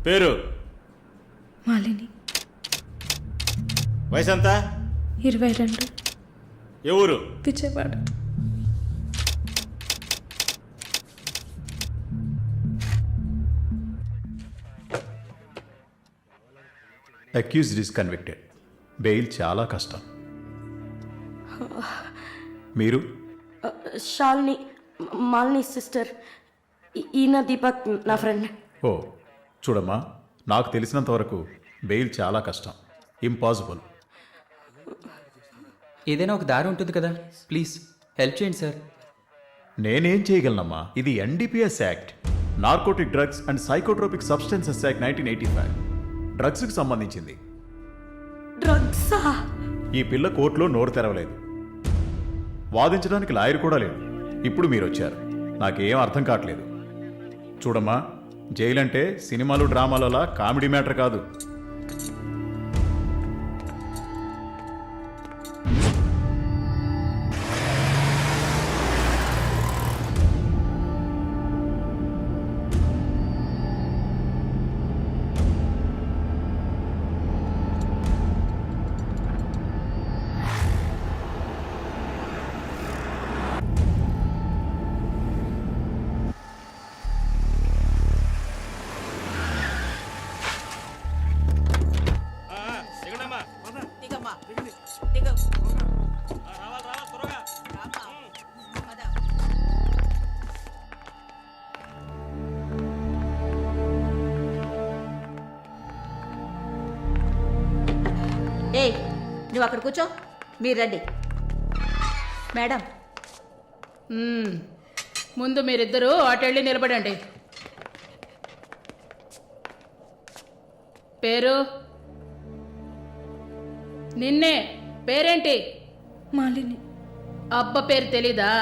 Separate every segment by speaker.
Speaker 1: పేరు?
Speaker 2: మాలిని.
Speaker 1: వయసు ఎంత?
Speaker 2: 22.
Speaker 1: ఏ ఊరు?
Speaker 2: Vijayawada.
Speaker 3: Accused is convicted. Bail చాలా కష్టం. మీరు?
Speaker 4: శాలిని, మాలిని సిస్టర్. ఈయన దీపక్ నా ఫ్రెండ్.
Speaker 3: ఓ చూడమ్మా, నాకు తెలిసినంత వరకు బెయిల్ చాలా కష్టం, ఇంపాసిబుల్.
Speaker 5: ఏదైనా ఒక దారి ఉంటుంది కదా, ప్లీజ్ హెల్ప్ చేయండి సార్.
Speaker 3: నేనేం చేయగలనమ్మా? ఇది NDPS act, narcotic drugs and psychotropic substances act 1985, డ్రగ్స్కి సంబంధించింది.
Speaker 4: డ్రగ్సా?
Speaker 3: ఈ పిల్ల కోర్టులో నోరు తెరవలేదు, వాదించడానికి లాయర్ కూడా లేడు. ఇప్పుడు మీరు వచ్చారు, నాకేం అర్థం కావట్లేదు. చూడమ్మా, జైలు అంటే సినిమాలు డ్రామాలలా కామెడీ మ్యాటర్ కాదు.
Speaker 6: ఏయ్, నువ్వు అక్కడ కూర్చో, మీరు రండి. మేడం,
Speaker 7: ముందు మీరిద్దరూ అటెళ్ళి నిలబడండి. పేరు? నిన్నే. పేరేంటి?
Speaker 2: మాలిని.
Speaker 7: అబ్బ పేరు తెలీదా?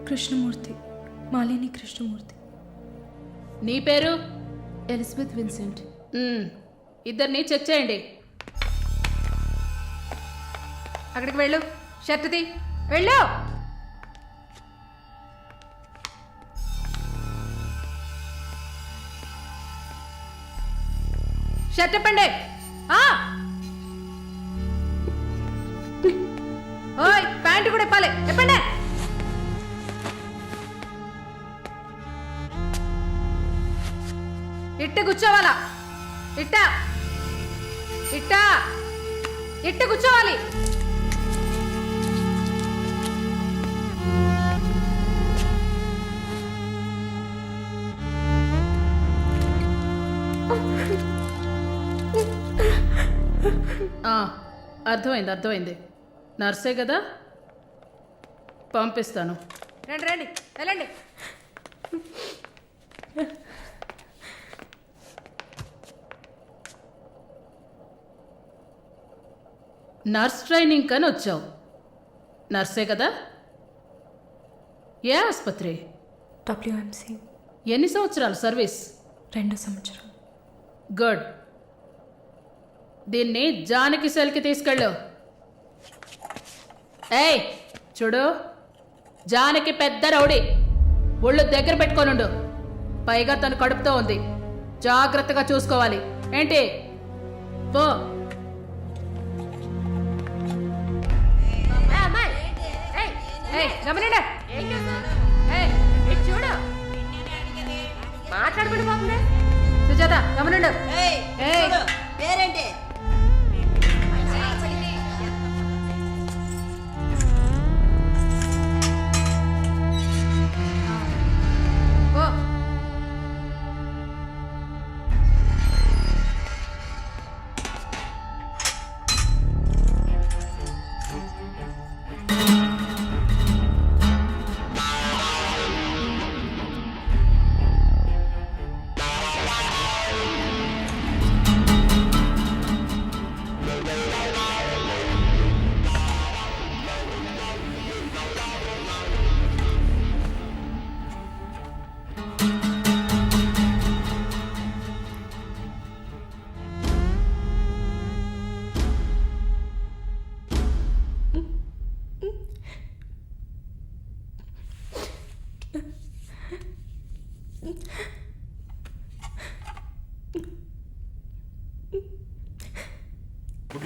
Speaker 2: కృష్ణమూర్తి. మాలిని కృష్ణమూర్తి.
Speaker 7: నీ పేరు?
Speaker 2: Elizabeth Vincent.
Speaker 7: ఇద్దరిని చెక్ చేయండి.
Speaker 6: అక్కడికి వెళ్ళు, షర్ట్ తీ, వెళ్ళు. షర్ట్ ఇప్పండి. ఓయ్, ప్యాంటు కూడా ఇప్పాలి, ఇప్పండి. ఇట్ట కూర్చోవాలా? ఇట్ట ఇట్ట ఇట్ట కూర్చోవాలి.
Speaker 7: అర్థమైంది, అర్థమైంది. నర్సే కదా, పంపిస్తాను.
Speaker 6: రండి రండి, వెళ్ళండి.
Speaker 7: నర్స్ ట్రైనింగ్ అని వచ్చావు, నర్సే కదా? ఏ ఆసుపత్రి?
Speaker 2: డబ్ల్యూఎంసీ.
Speaker 7: ఎన్ని సంవత్సరాలు సర్వీస్?
Speaker 2: 2 సంవత్సరాలు.
Speaker 7: గుడ్. దీన్ని జానకి సెల్కి తీసుకెళ్ళు. ఏయ్ చూడు, జానకి పెద్ద రౌడీ, ఒళ్ళు దగ్గర పెట్టుకోనుండు. పైగా తను కడుపుతో ఉంది, జాగ్రత్తగా చూసుకోవాలి. ఏంటి? పో.
Speaker 6: గమనండి, చూడు, మాట్లాడుకుంటూ పోతుంది. సుజాత, గమనండు.
Speaker 4: పేరేంటి?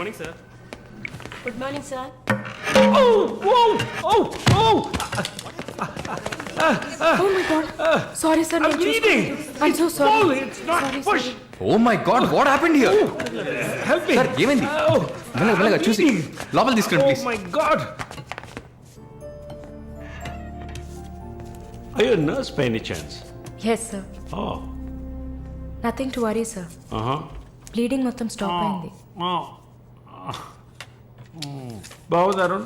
Speaker 1: Morning sir.
Speaker 4: Good morning sir.
Speaker 2: Oh my God. Sorry, sir.
Speaker 1: I'm bleeding.
Speaker 2: I'm so sorry.
Speaker 1: Oh, it's not push.
Speaker 5: Oh my God what happened here?
Speaker 1: Help me.
Speaker 5: Sir ఏమైంది? మెల్లగా చూసి లోపల తీసుకురండి
Speaker 1: Oh
Speaker 5: please.
Speaker 1: my God. Are you a nurse by any chance?
Speaker 2: Yes, sir.
Speaker 1: Oh.
Speaker 2: Nothing to worry, sir.
Speaker 1: Uh-huh.
Speaker 2: Bleeding మొత్తం stop అయింది.
Speaker 1: బాగుంది Arun.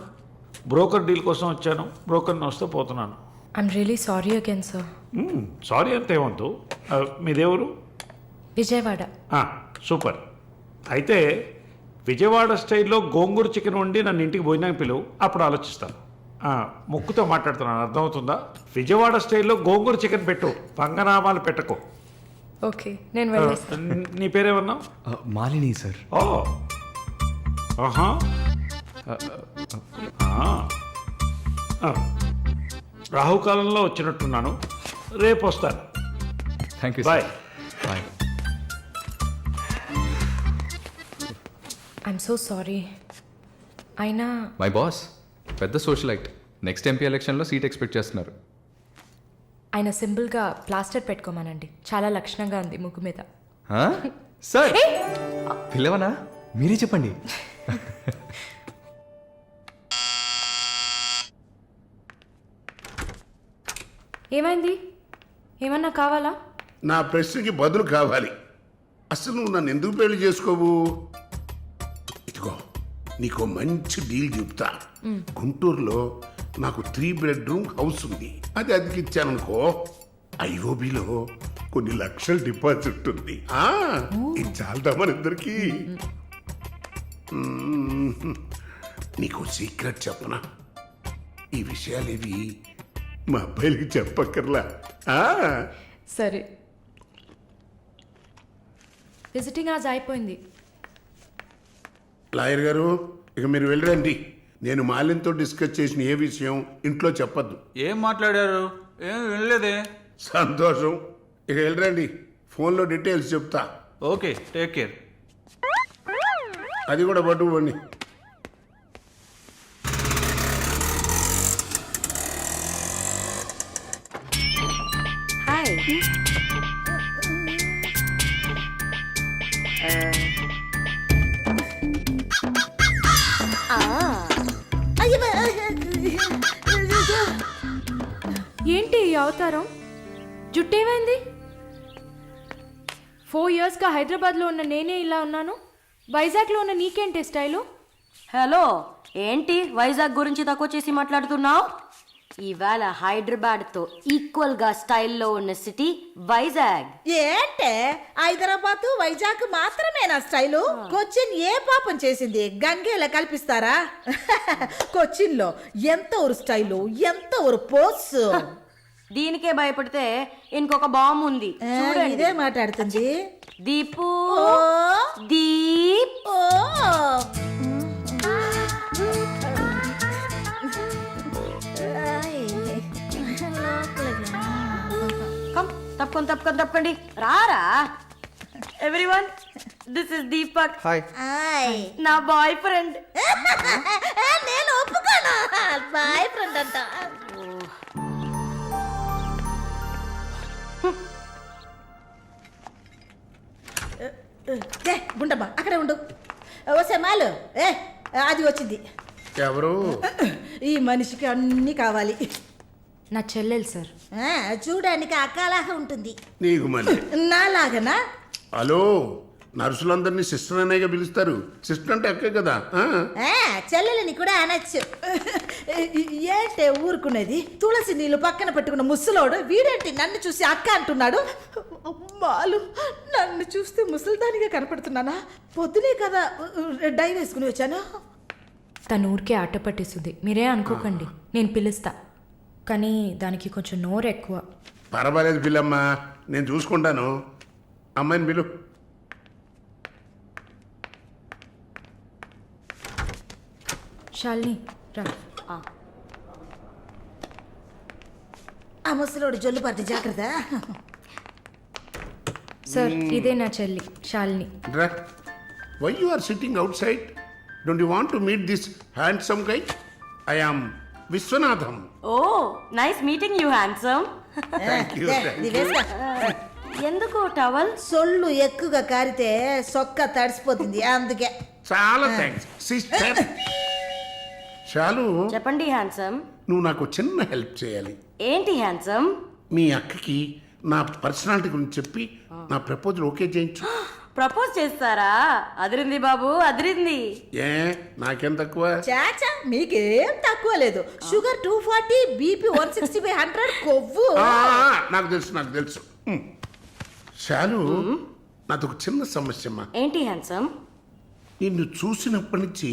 Speaker 1: Broker deal కోసం వచ్చాను. బ్రోకర్ని వస్తే పోతున్నాను.
Speaker 2: I'm really sorry again, sir.
Speaker 1: Sorry అంత ఏమంతు. మీదేవరు?
Speaker 2: విజయవాడ.
Speaker 1: సూపర్. అయితే విజయవాడ స్టైల్లో గోంగూర చికెన్ వండి నన్ను ఇంటికి భోజనానికి పిలువు, అప్పుడు ఆలోచిస్తాను. ముక్కుతో మాట్లాడుతున్నాను, అర్థమవుతుందా? విజయవాడ స్టైల్లో గోంగూర చికెన్ పెట్టు, పంగనామాలు పెట్టకు.
Speaker 2: ఓకే, నేను వెళ్ళేస్తాను.
Speaker 1: నీ పేరేమన్నావు?
Speaker 5: మాలిని సార్.
Speaker 1: ఓ ఆహా. రాహుకాలంలో వచ్చినట్టున్నాను. రేపు వస్తాను.
Speaker 5: Thank you
Speaker 1: bye.
Speaker 5: Bye.
Speaker 2: I'm so sorry. అయినా
Speaker 5: మై బాస్ పెద్ద సోషలైట్. నెక్స్ట్ ఎంపీ ఎలక్షన్లో సీట్ ఎక్స్పెక్ట్ చేస్తున్నారు.
Speaker 2: ఆయన సింపుల్గా ప్లాస్టర్ పెట్టుకోమానండి, చాలా లక్షణంగా ఉంది ముగ్గు మీద.
Speaker 5: సార్ పిల్లవనా? మీరే చెప్పండి.
Speaker 2: ఏమైంది? ఏమన్నా కావాలా?
Speaker 8: నా ప్రశ్నకి బదులు కావాలి. అసలు నువ్వు నన్ను ఎందుకు పెళ్లి చేసుకోవు? ఇదిగో నీకు మంచి డీల్ చెప్తా. గుంటూరులో నాకు 3 బెడ్రూమ్ హౌస్ ఉంది. అది అదికి ఇచ్చాననుకో, ఐఓబిలో కొన్ని లక్షల డిపాజిట్ ఉంది. ఇది చాలదా మన ఇద్దరికి? నీకు సీక్రెట్ చెప్పనా? ఈ విషయాలేవి మా అబ్బాయిలకి చెప్పక్కర్లా.
Speaker 2: సరే. విజిటింగ్ ఆజ్ అయిపోయింది.
Speaker 8: లాయర్ గారు, ఇక మీరు వెళ్ళరండి. నేను మాలిన్తో డిస్కస్ చేసిన ఏ విషయం ఇంట్లో చెప్పద్దు.
Speaker 9: ఏం మాట్లాడారు? ఏం వినలేదే.
Speaker 8: సంతోషం. ఇక వెళ్ళరండి, ఫోన్లో డీటెయిల్స్ చెప్తా.
Speaker 9: Okay, take care.
Speaker 8: అది కూడా పట్టుకోండి.
Speaker 4: హాయ్.
Speaker 2: ఏంటి ఈ అవతారం? జుట్టు ఏమైంది? 4 yearsగా హైదరాబాద్లో ఉన్న నేనే ఇలా ఉన్నాను, వైజాగ్లో ఉన్న నీకేంటి స్టైలు?
Speaker 4: హలో, ఏంటి వైజాగ్ గురించి తక్కువ చేసి మాట్లాడుతున్నావు? ఇవాళ హైదరాబాద్తో ఈక్వల్గా స్టైల్లో ఉన్న సిటీ వైజాగ్.
Speaker 10: ఏంటే హైదరాబాద్ వైజాగ్ మాత్రమేనా స్టైలు? కొచ్చిన్ ఏ పాపం చేసింది? గంగేలా కల్పిస్తారా? కొచ్చిన్ లో ఎంత ఒక స్టైలు, ఎంత ఒక పోస్.
Speaker 4: దీనికే భయపడితే ఇంకొక బాంబు ఉంది చూడండి.
Speaker 10: ఇదే మాట్లాడుతుంది
Speaker 4: దీపు.
Speaker 10: ఓ,
Speaker 4: దీప్.
Speaker 10: ఓ.
Speaker 4: కమ్, తప్పకండి రారా. Everyone, this is Deepak.
Speaker 5: Hi.
Speaker 10: ఆయ్.
Speaker 4: నా బాయ్ ఫ్రెండ్.
Speaker 10: నేను ఒప్పుకోను. బాయ్ ఫ్రెండ్ అంట. గుండమ్మా అక్కడే ఉండు. వస్తే మాలు అది వచ్చింది.
Speaker 8: ఎవరు?
Speaker 10: ఈ మనిషికి అన్నీ కావాలి.
Speaker 2: నా చెల్లెలు సార్.
Speaker 10: చూడడానికి అక్కలాగా ఉంటుంది.
Speaker 8: నీకు మళ్ళీ
Speaker 10: నాలాగనా?
Speaker 8: హలో, నర్సులందరినీ సిస్టర్ అనేగా పిలుస్తారు. సిస్టర్ అంటే అక్కే కదా.
Speaker 10: చెల్లెలని కూడా అనొచ్చు. ఏంటే ఊరుకునేది? తులసి నీళ్ళు పక్కన పెట్టుకున్న ముసలోడు వీడేంటి నన్ను చూసి అక్క అంటున్నాడు? అమ్మాలు, నన్ను చూస్తే ముసలిదానిగా కనపడుతున్నానా? పొద్దునే కదా డై వేసుకుని వచ్చాను.
Speaker 2: తను ఊరికే ఆట పట్టేస్తుంది, మీరే అనుకోకండి. నేను పిలుస్తా, కానీ దానికి కొంచెం నోరు ఎక్కువ.
Speaker 8: పర్వాలేదు పిల్లమ్మా, నేను చూసుకుంటాను. అమ్మాయిని పిలు.
Speaker 2: శాలిని రా.
Speaker 10: ఆ ముసలోడు జొల్లు పడితే జాగ్రత్త.
Speaker 2: సార్, ఇదే నా చెల్లి Shalini.
Speaker 8: Why you are sitting outside? Don't you want to meet this handsome guy? I am Viswanatham.
Speaker 4: Oh nice meeting you handsome.
Speaker 8: you, thank
Speaker 10: ఇది వేసుకో.
Speaker 4: ఎందుకు టవల్?
Speaker 10: సొల్లు ఎక్కువగా కారితే సొక్క తడిసిపోతుంది అందుకే.
Speaker 8: చాలా థ్యాంక్స్ సిస్టర్. చాలు,
Speaker 4: చెప్పండి హ్యాండ్సమ్.
Speaker 8: నువ్వు నాకు చిన్న హెల్ప్ చేయాలి.
Speaker 4: ఏంటి హ్యాండ్సమ్?
Speaker 8: మీ అక్కకి నా పర్సనాలిటీ గురించి చెప్పి నా ప్రపోజల్ ఓకే చేయించు.
Speaker 4: ప్రపోజ్ చేస్తారా? అదిరింది బాబు, అదిరింది.
Speaker 8: ఏ నాకేం తక్కువ?
Speaker 10: చాచా మీకేం తక్కువ లేదు. షుగర్ 240, బీపీ 160/100, కొవ్వు.
Speaker 8: నాకు తెలుసు. చాలు, నాదొక చిన్న సమస్యమ్మా.
Speaker 4: ఏంటి హ్యాండ్సమ్?
Speaker 8: నిన్ను చూసినప్పటి నుంచి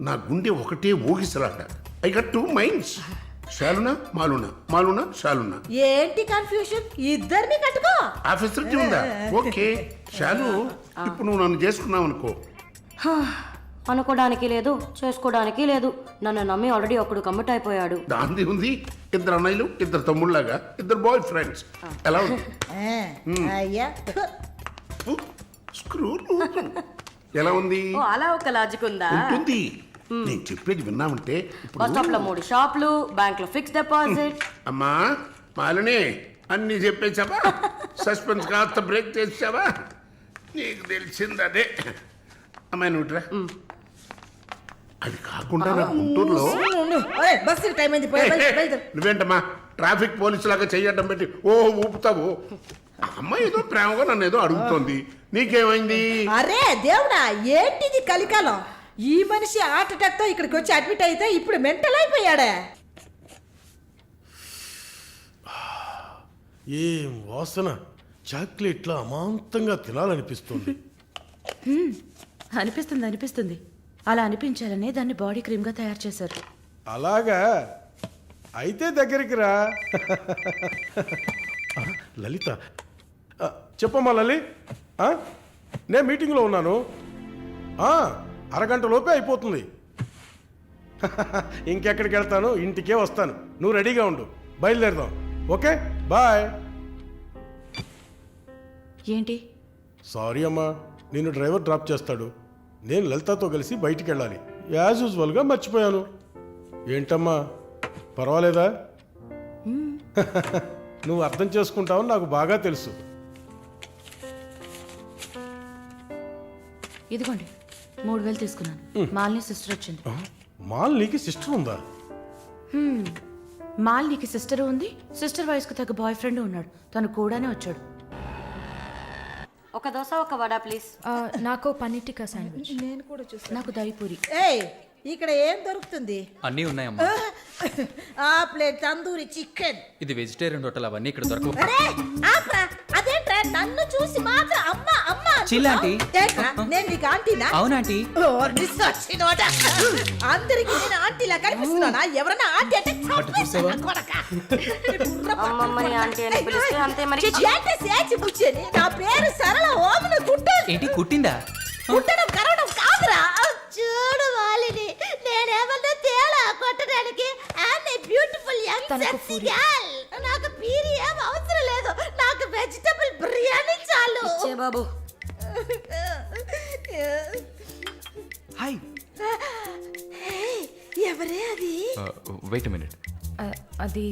Speaker 8: నా గుండె ఒకటే ఊగిసలాట. I got 2 minds. శాలునా మాలునా, మాలునా శాలునా.
Speaker 10: ఏంటి కన్ఫ్యూషన్? ఇద్దరిని కట్టుకో.
Speaker 8: ఆ ఫెసిలిటీ ఉందా? ఓకే శాలు, ఇప్పుడు నువ్వు నన్ను చేసుకున్నావు అనుకో.
Speaker 4: అనుకోవడానికి లేదు, చేసుకోవడానికి లేదు. నన్ను నమ్మి ఆల్రెడీ ఒకడు కమిట్ అయిపోయాడు.
Speaker 8: దాంది ఉంది. 2 అన్నయ్యలు, 2 తమ్ముళ్ళలాగా, 2 బాయ్ ఫ్రెండ్స్. ఎలా ఉంది?
Speaker 10: అయ్యా
Speaker 8: స్క్రూ ఎలా ఉంది?
Speaker 4: ఓ అలా ఒక లాజిక్ ఉందా?
Speaker 8: ఉంటుంది. నేను చెప్పేది విన్నామంటే ఇప్పుడు
Speaker 4: బస్ స్టాప్ లో 3 షాపులు, బ్యాంక్ లో ఫిక్స్ డిపాజిట్.
Speaker 8: అమ్మా మాలిని అన్ని చెప్పేసావా? సస్పెన్స్ కాస్త బ్రేక్ చేసావా? నీకు తెలిసింది అదే. అమ్మాయి నువ్వుట్రా. అది కాకుండా నా గుంటూరులో
Speaker 10: బస్సు టైం అయింది.
Speaker 8: నువ్వేంటమ్మా ట్రాఫిక్ పోలీసు లాగా చెయ్యడం పెట్టి ఊపుతావు? ఆ అమ్మాయి ఏదో ప్రేమగా నన్ను ఏదో అడుగుతోంది. నీకేమైంది?
Speaker 10: అరే దేవుడా, ఏంటిది కలికాలం? ఈ మనిషి హార్ట్ అటాక్ తో ఇక్కడికి వచ్చి అడ్మిట్ అయితే ఇప్పుడు మెంటల్ అయిపోయాడే.
Speaker 11: ఏం వాసన! చాక్లెట్లా అమాంతంగా తినాలనిపిస్తుంది.
Speaker 12: అనిపిస్తుంది. అలా అనిపించాలనే దాన్ని బాడీ క్రీమ్గా తయారు చేశారు.
Speaker 11: అలాగా? అయితే దగ్గరికి రా. లలిత, చెప్పమ్మా లలి. నేను మీటింగ్లో ఉన్నాను. అరగంట లోపే అయిపోతుంది. ఇంకెక్కడికి వెళ్తాను? ఇంటికే వస్తాను. నువ్వు రెడీగా ఉండు, బయలుదేరదాం. Okay bye.
Speaker 12: ఏంటి?
Speaker 11: సారీ అమ్మా, నేను డ్రైవర్ డ్రాప్ చేస్తాడు. నేను లలితతో కలిసి బయటికి వెళ్ళాలి. యాజ్ యూజువల్గా మర్చిపోయాను. ఏంటమ్మా పర్వాలేదా? నువ్వు అర్థం చేసుకుంటావని నాకు బాగా తెలుసు.
Speaker 12: ఇదిగోండి 3000 తీసుకున్నాను. మాలిని సిస్టర్ వచ్చింది.
Speaker 11: మాలినికి సిస్టర్ ఉందా?
Speaker 12: మాలినికి సిస్టర్ ఉంది. సిస్టర్ వయసుకు తగ్గ బాయ్ ఫ్రెండ్ ఉన్నాడు. తను కూడానే వచ్చాడు.
Speaker 4: ఒక దోశ, ఒక వడ ప్లీజ్.
Speaker 2: నాకు పన్నీర్ టిక్కా శాండ్విచ్.
Speaker 10: నేను కూడా చూస్తాను.
Speaker 12: నాకు దహిపూరి.
Speaker 10: ఏయ్, ఇక్కడ ఏం దొరుకుతుంది?
Speaker 9: అన్నీ ఉన్నాయమ్మా.
Speaker 10: ఆ ప్లేట్ తందూరి చికెన్.
Speaker 9: ఇది వెజిటేరియన్ హోటల్, అవన్నీ ఇక్కడ దొరకవు.
Speaker 10: అరే ఆప్రా, అదేంట్రా నన్ను చూసి మాత్రం అమ్మ అమ్మ అంటున్నావ్?
Speaker 9: Chill aunty.
Speaker 10: ఏంట్రా, నేను నీకు ఆంటీనా?
Speaker 9: అవునాంటీ.
Speaker 10: అందరికి నేను ఆంటీలా కనిపిస్తున్నానా? ఎవరన్నా ఆంటీ అంటే
Speaker 9: చూసావా?
Speaker 4: అమ్మమ్మని ఆంటీ అని పిలిస్తే అంతే మరి.
Speaker 10: నా పేరు సరళ ఓమన కుట్టు.
Speaker 9: ఏంటి కుట్టిందా?
Speaker 10: కుట్టడం కరవడం కాదురా. చూడు వాలిని, నేనేమన్నా తేడా కొట్టడానికి. I'm a beautiful young sexy girl. నాకు పీరి ఏం అవసరం లేదు. నాకు వెజిటబుల్ బిర్యానీ చాలు.
Speaker 4: చే బాబు.
Speaker 9: హాయ్.
Speaker 10: ఎవరే అది?
Speaker 5: Wait minute.
Speaker 2: అది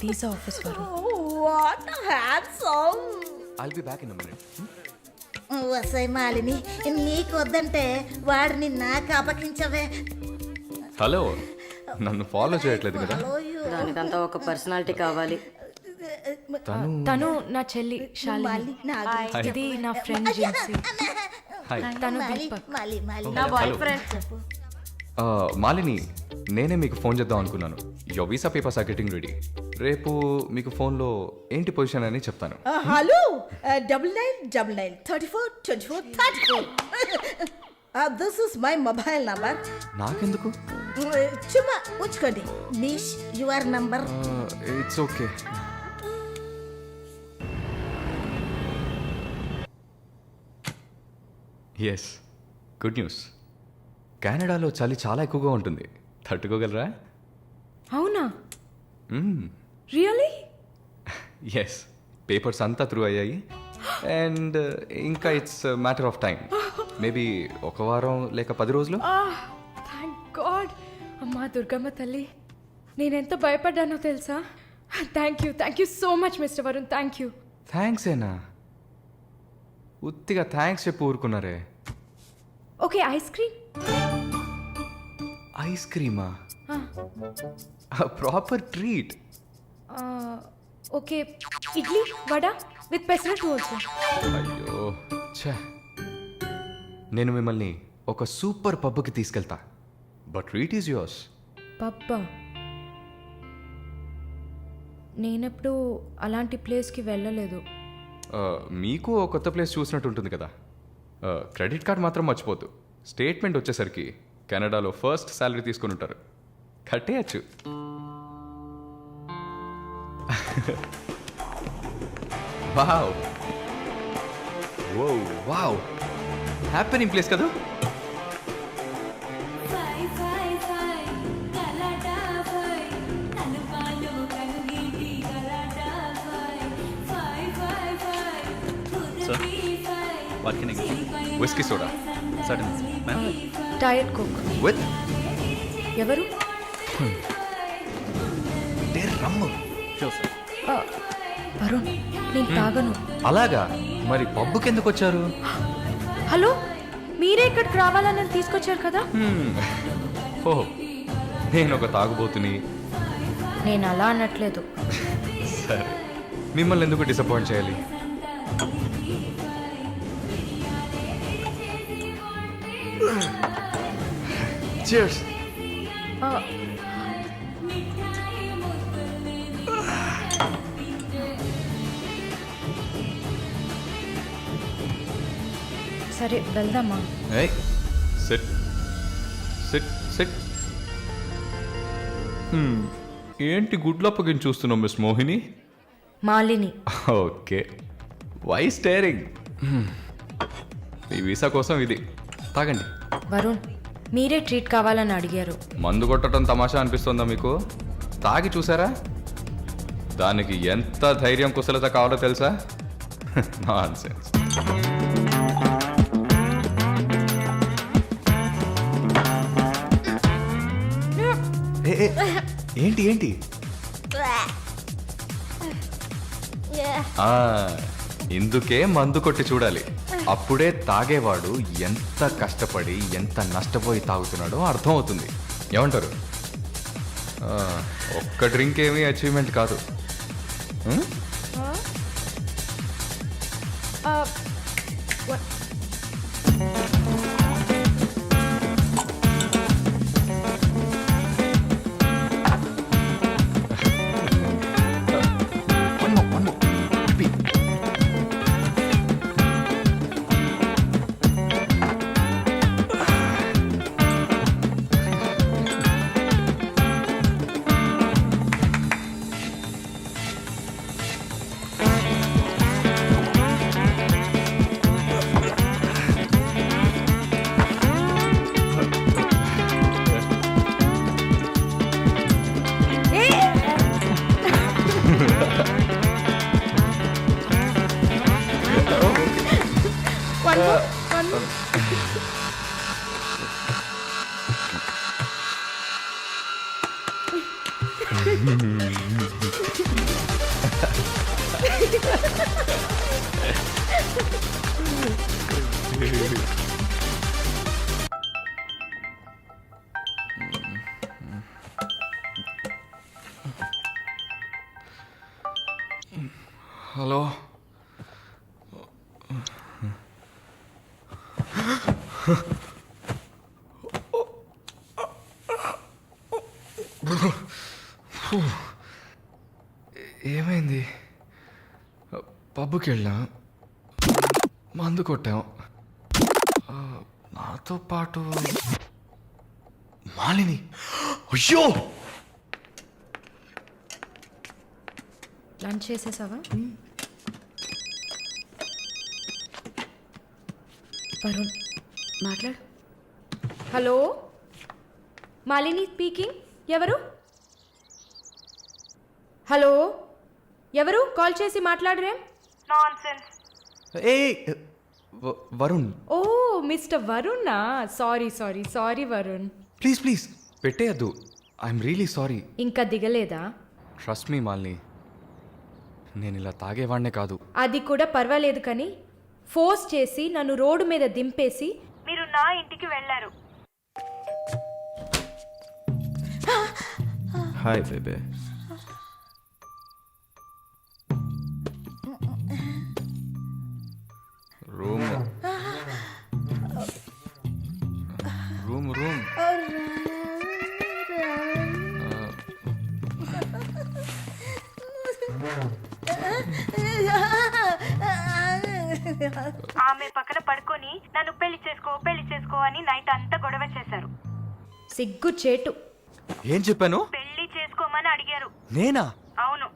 Speaker 2: వీసా ఆఫీస్ వారు.
Speaker 10: What handsome.
Speaker 5: I'll be back in a minute.
Speaker 10: వసై మాలిని, నీకు వద్దంటే వాడిని నాకు అపకించవే.
Speaker 5: హలో, నన్ను ఫాలో చేయట్లేదు కదా?
Speaker 4: దానికంతా ఒక పర్సనాలిటీ కావాలి.
Speaker 2: తను నా చెల్లి శాలిని. ఇది నా ఫ్రెండ్ జిన్సీ. తను దీపక్.
Speaker 4: నా బాయ్ ఫ్రెండ్.
Speaker 5: మాలిని, నేనే మీకు ఫోన్ చేద్దాం అనుకున్నాను. Your visa papers are getting ready. రేపు మీకు ఫోన్లో ఏంటి పొజిషన్ అని చెప్తాను.
Speaker 10: Hello, 9999342434. This is my mobile number.
Speaker 5: నాకెందుకు?
Speaker 10: చుమ్మా ఉంచుకోండి. నిష్ your number.
Speaker 5: It's okay. Yes, good news. కెనడాలో చలి చాలా ఎక్కువగా ఉంటుంది. తట్టుకోగలరా?
Speaker 2: అవునా? రియలీ?
Speaker 5: ఎస్, పేపర్స్ అంతా త్రూ అయ్యాయి. అండ్ ఇంకా it's matter of time. Maybe ఒక వారం లేక 10 రోజులు.
Speaker 2: Thank god. అమ్మా దుర్గమ్మ తల్లి, నేనెంత భయపడ్డానో తెలుసా? Thank you so much mister Varun, thank you.
Speaker 5: Thanks ఏనా? ఉత్తిగా థ్యాంక్స్ చెప్పి ఊరుకున్నారే.
Speaker 2: Okay, ice cream.
Speaker 5: ఐస్ క్రీమా? Proper treat.
Speaker 2: Okay, idli vada with pesarattu also.
Speaker 5: అయ్యో ఛే, నేను మిమ్మల్ని ఒక సూపర్ పబ్కి తీసుకెళ్తా, బట్ ట్రీట్ ఈజ్ యువర్స్.
Speaker 2: పబ్బా? నేనెప్పుడు అలాంటి ప్లేస్కి వెళ్ళలేదు.
Speaker 5: మీకు ఓ కొత్త ప్లేస్ చూసినట్టు ఉంటుంది కదా. క్రెడిట్ కార్డ్ మాత్రం మర్చిపోద్దు. స్టేట్మెంట్ వచ్చేసరికి కెనడాలో ఫస్ట్ శాలరీ తీసుకుని ఉంటారు, కట్టేయచ్చు. వావ్ వావ్, హ్యాపీనింగ్ ప్లేస్ కదా. Whisky soda
Speaker 2: diet coke
Speaker 5: with
Speaker 2: ఎవరు?
Speaker 5: రమ్ము.
Speaker 2: వరుణ్, నేను తాగను.
Speaker 5: అలాగా? మరి పబ్బుకి ఎందుకు వచ్చారు?
Speaker 2: హలో, మీరే ఇక్కడికి రావాలని తీసుకొచ్చారు కదా.
Speaker 5: ఓ, నేను ఒక తాగుబోతుని.
Speaker 2: నేను అలా అనట్లేదు.
Speaker 5: సరే, మిమ్మల్ని ఎందుకు డిసప్పాయింట్ చేయాలి? Cheers.
Speaker 2: సరే వెళ్దామా?
Speaker 5: Sit sit sit. ఏంటి గుడ్లప్పగిని చూస్తున్నావు miss Mohini?
Speaker 2: Malini.
Speaker 5: Okay, why staring? ఈ వీసా కోసం ఇది తాగండి.
Speaker 2: వరుణ్, మీరే ట్రీట్ కావాలని అడిగారు.
Speaker 5: మందు కొట్టడం తమాషా అనిపిస్తుందా మీకు? తాగి చూసారా? దానికి ఎంత ధైర్యం కుశలత కావాలో తెలుసా? నాన్సెన్స్. ఏంటి ఏంటి? ఇందుకే మందు కొట్టి చూడాలి, అప్పుడే తాగేవాడు ఎంత కష్టపడి ఎంత నష్టపోయి తాగుతున్నాడో అర్థం అవుతుంది. ఏమంటారు? ఒక్క డ్రింక్ ఏమీ అచీవ్మెంట్ కాదు. హలో, ఏమైంది? పబ్కి వెళ్ళాం, మందు కొట్టాం, నాతో పాటు మాలిని. అయ్యో,
Speaker 2: లంచ్ చేసేసావా? వరుణ్
Speaker 12: మాట్లాడు.
Speaker 2: Hello, Malini speaking. ఎవరు? హలో, ఎవరు? కాల్ చేసి మాట్లాడరేం?
Speaker 5: ఏ వరుణ్
Speaker 2: ఓ మిస్టర్ వరుణా sorry sorry sorry Varun.
Speaker 5: Please please పెట్టేయద్దు. I'm really sorry.
Speaker 2: ఇంకా దిగలేదా?
Speaker 5: ట్రస్ట్ మీ మాలిని, నేను ఇలా తాగేవాడినే కాదు.
Speaker 2: అది కూడా పర్వాలేదు కానీ ఫోర్స్ చేసి నన్ను రోడ్డు మీద దింపేసి మీరు నా ఇంటికి వెళ్ళారు.
Speaker 5: హాయ్ బేబే. రూమ్ రూమ్ రూమ్
Speaker 2: ఆమె పక్కన పడుకొని నన్ను పెళ్లి చేసుకో అని నైట్ అంతా గొడవ చేశారు. సిగ్గు చేటు.
Speaker 5: ఏం చెప్పాను?
Speaker 2: పెళ్లి చేసుకోమని అడిగారు.
Speaker 5: నేనా?
Speaker 2: అవును.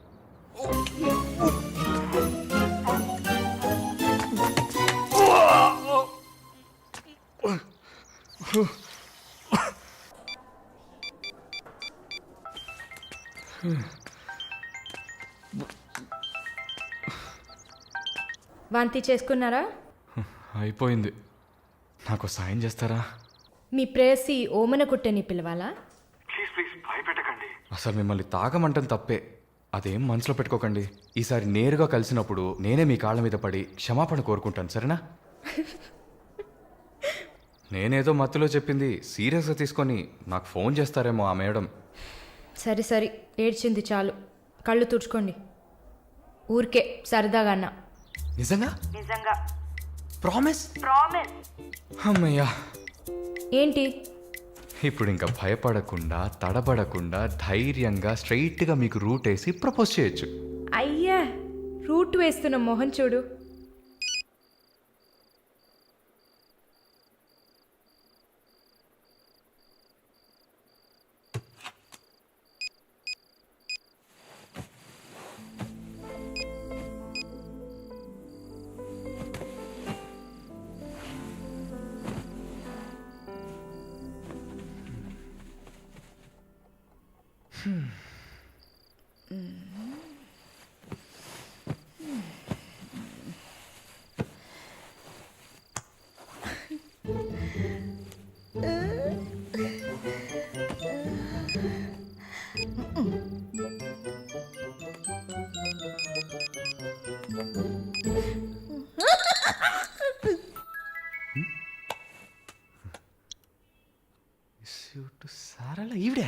Speaker 2: వాంతి చేసుకున్నారా?
Speaker 5: అయిపోయింది. నాకు సాయం చేస్తారా?
Speaker 2: మీ ప్రేయసి ఓమన కుట్టని పిలవాలా?
Speaker 5: అసలు మిమ్మల్ని తాగమంటం తప్పే, అదేం మనసులో పెట్టుకోకండి. ఈసారి నేరుగా కలిసినప్పుడు నేనే మీ కాళ్ళ మీద పడి క్షమాపణ కోరుకుంటాను, సరేనా? నేనేదో మత్తులో చెప్పింది సీరియస్గా తీసుకొని నాకు ఫోన్ చేస్తారేమో ఆ మేడం.
Speaker 2: సరే సరే ఏడ్చింది చాలు, కళ్ళు తుడుచుకోండి. ఊరికే సరదాగా అన్నా.
Speaker 5: నిజంగా?
Speaker 2: నిజంగా.
Speaker 5: ప్రామిస్?
Speaker 2: ప్రామిస్.
Speaker 5: అమ్మయ్యా.
Speaker 2: ఏంటి?
Speaker 5: ఇప్పుడు ఇంకా భయపడకుండా తడబడకుండా ధైర్యంగా స్ట్రైట్గా మీకు రూట్ వేసి ప్రపోజ్ చేయొచ్చు.
Speaker 2: అయ్యా రూట్ వేస్తున్న మొహం చూడు.
Speaker 5: సారలా ఈవిడే.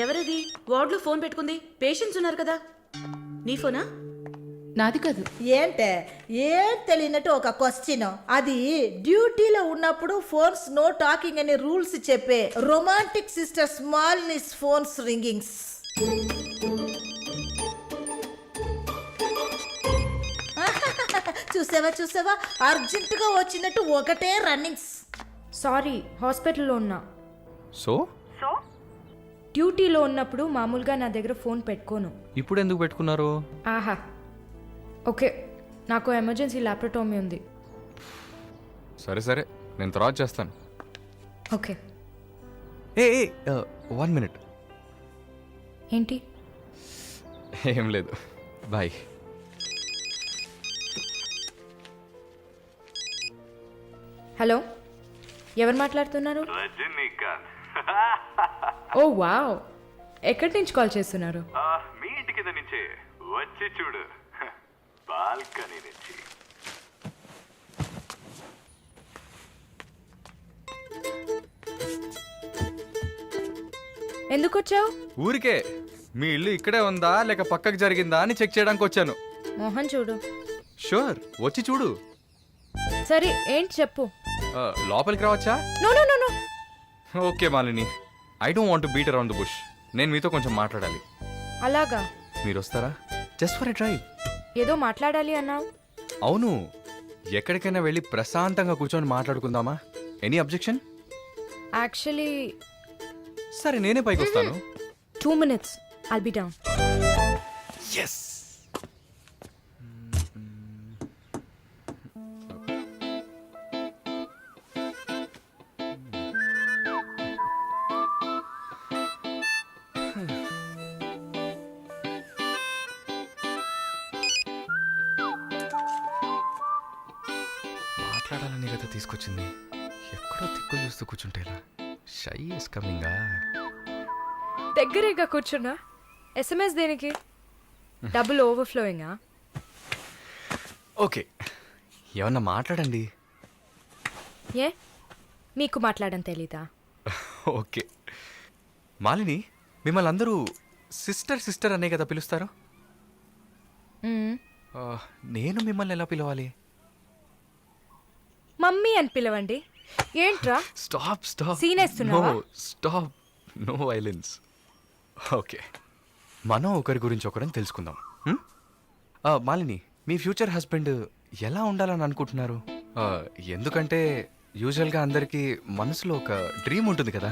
Speaker 12: ఎవరది వార్డులో ఫోన్ పెట్టుకుంది? పేషెంట్స్ ఉన్నారు కదా. నీ ఫోనా?
Speaker 7: నాది కాదు.
Speaker 10: ఏంటే ఏం తెలియనట్టు ఒక క్వశ్చన్. అది డ్యూటీలో ఉన్నప్పుడు ఫోన్స్ నో టాకింగ్ అనే రూల్స్ చెప్పే రొమాంటిక్ సిస్టర్ స్మాల్ నిస్ ఫోన్స్ రింగింగ్స్. చూసావా అర్జెంటుగా వచ్చినట్టు ఒకటే రన్నింగ్స్.
Speaker 2: సారీ హాస్పిటల్లో ఉన్నా.
Speaker 5: సో
Speaker 2: డ్యూటీలో ఉన్నప్పుడు మామూలుగా నా దగ్గర ఫోన్ పెట్టుకోను.
Speaker 5: ఇప్పుడు ఎందుకు పెట్టుకున్నారు?
Speaker 2: ఆహా ఓకే, నాకు ఎమర్జెన్సీ ల్యాప్రటోమీ ఉంది.
Speaker 5: సరే సరే, నేను తర్వాత చేస్తాను.
Speaker 2: ఓకే.
Speaker 5: ఏ 1 minute.
Speaker 2: ఏంటి?
Speaker 5: ఏం లేదు, బాయ్.
Speaker 2: హలో, ఎవరు మాట్లాడుతున్నారు? ఓ వావ్, ఎక్కడి నుంచి కాల్ చేస్తున్నారు?
Speaker 5: మీ ఇంటి కింద నుంచే, వచ్చి చూడు, బాల్కనీ నుంచి.
Speaker 2: ఎందుకు వచ్చావు?
Speaker 5: ఊరికే. మీ ఇల్లు ఇక్కడే ఉందా లేక పక్కకు జరిగిందా అని చెక్ చేయడానికి వచ్చాను.
Speaker 2: మోహన్ చూడు.
Speaker 5: షూర్, వచ్చి చూడు.
Speaker 2: సరే ఏంటి చెప్పు.
Speaker 5: లోపలికి రావచ్చా?
Speaker 2: No no no no.
Speaker 5: Okay Malini, I don't want to beat around the bush. నేను మీతో కొంచెం మాట్లాడాలి.
Speaker 2: అలాగా?
Speaker 5: మీరు వస్తారా? Just for a drive.
Speaker 2: ఏదో మాట్లాడాలి అన్నావు.
Speaker 5: అవును, ఎక్కడికైనా వెళ్ళి ప్రశాంతంగా కూర్చొని మాట్లాడుకుందామా? Any objection?
Speaker 2: యాక్చువల్లీ
Speaker 5: సరే, నేనే పైకి వస్తాను.
Speaker 2: 2 minutes, I'll be down.
Speaker 5: Yes. తీసుకొచ్చింది? ఎక్కడో తిక్కులు చూస్తూ కూర్చుంటేలా. Shy is కమింగా.
Speaker 2: దగ్గరేగా కూర్చున్నా. ఎస్ఎంఎస్ దేనికి? డబుల్ ఓవర్ఫ్లోయింగా?
Speaker 5: ఓకే, ఏమన్నా మాట్లాడండి.
Speaker 2: ఏ మీకు మాట్లాడడం తెలీదా?
Speaker 5: ఓకే మాలిని, మిమ్మల్ని అందరూ సిస్టర్ సిస్టర్ అనే కదా పిలుస్తారు?
Speaker 2: మ్మ్.
Speaker 5: నేను మిమ్మల్ని ఎలా పిలవాలి?
Speaker 2: మమ్మీ అని పిలవండి. ఏంట్రా
Speaker 5: స్టాప్ స్టాప్.
Speaker 2: Scene వేస్తున్నావా?
Speaker 5: Stop, no violence. ఓకే, మనం ఒకరి గురించి ఒకరిని తెలుసుకుందాం. మాలిని, మీ ఫ్యూచర్ హస్బెండ్ ఎలా ఉండాలని అనుకుంటున్నారు? ఎందుకంటే యూజువల్గా అందరికీ మనసులో ఒక డ్రీమ్ ఉంటుంది కదా,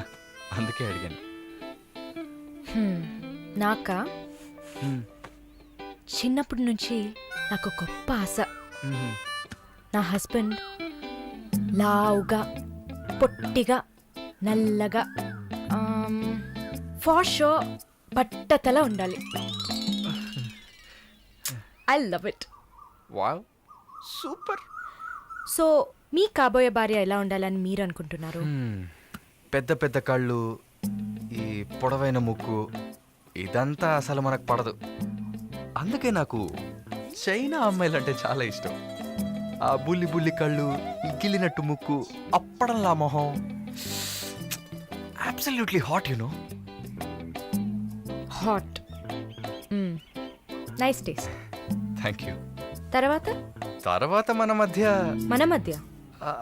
Speaker 5: అందుకే అడిగాను.
Speaker 2: నాకా చిన్నప్పటి నుంచి నాకు గొప్ప ఆశ. నా హస్బెండ్ లావుగా, పొట్టిగా, నల్లగా, ఫార్ షో బట్టతల ఉండాలి. I love it.
Speaker 5: Wow, super.
Speaker 2: So మీ కాబోయే భార్య ఎలా ఉండాలని మీరు అనుకుంటున్నారు?
Speaker 5: పెద్ద పెద్ద కళ్ళు, ఈ పొడవైన ముక్కు, ఇదంతా అసలు మనకు పడదు. అందుకే నాకు చైనా అమ్మాయిలంటే చాలా ఇష్టం. ఆ బుల్లి బుల్లి కళ్ళు, గిల్లినట్టు ముక్కు, అప్పడంలా మొహం, absolutely hot, you know.
Speaker 2: Hot. Nice taste.
Speaker 5: Thank you.
Speaker 2: తర్వాత
Speaker 5: మన
Speaker 2: మధ్య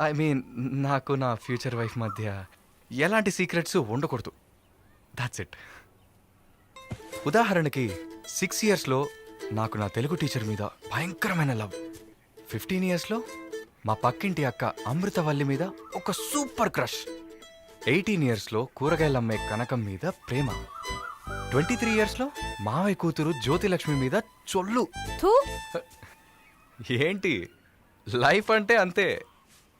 Speaker 5: ఐ మీన్ నాకు నా ఫ్యూచర్ వైఫ్ మధ్య ఎలాంటి సీక్రెట్స్ ఉండకూడదు. That's it. ఉదాహరణకి 6 yearsలో నాకు నా తెలుగు టీచర్ మీద భయంకరమైన లవ్. 15 yearsలో మా పక్కింటి అక్క అమృతవల్లి మీద ఒక సూపర్ క్రష్. 18 yearsలో కూరగాయలమ్మే కనకం మీద ప్రేమ. 23 yearsలో మావయ్య కూతురు జ్యోతిలక్ష్మి మీద చొల్లు.
Speaker 2: థూ.
Speaker 5: ఏంటి, లైఫ్ అంటే అంతే.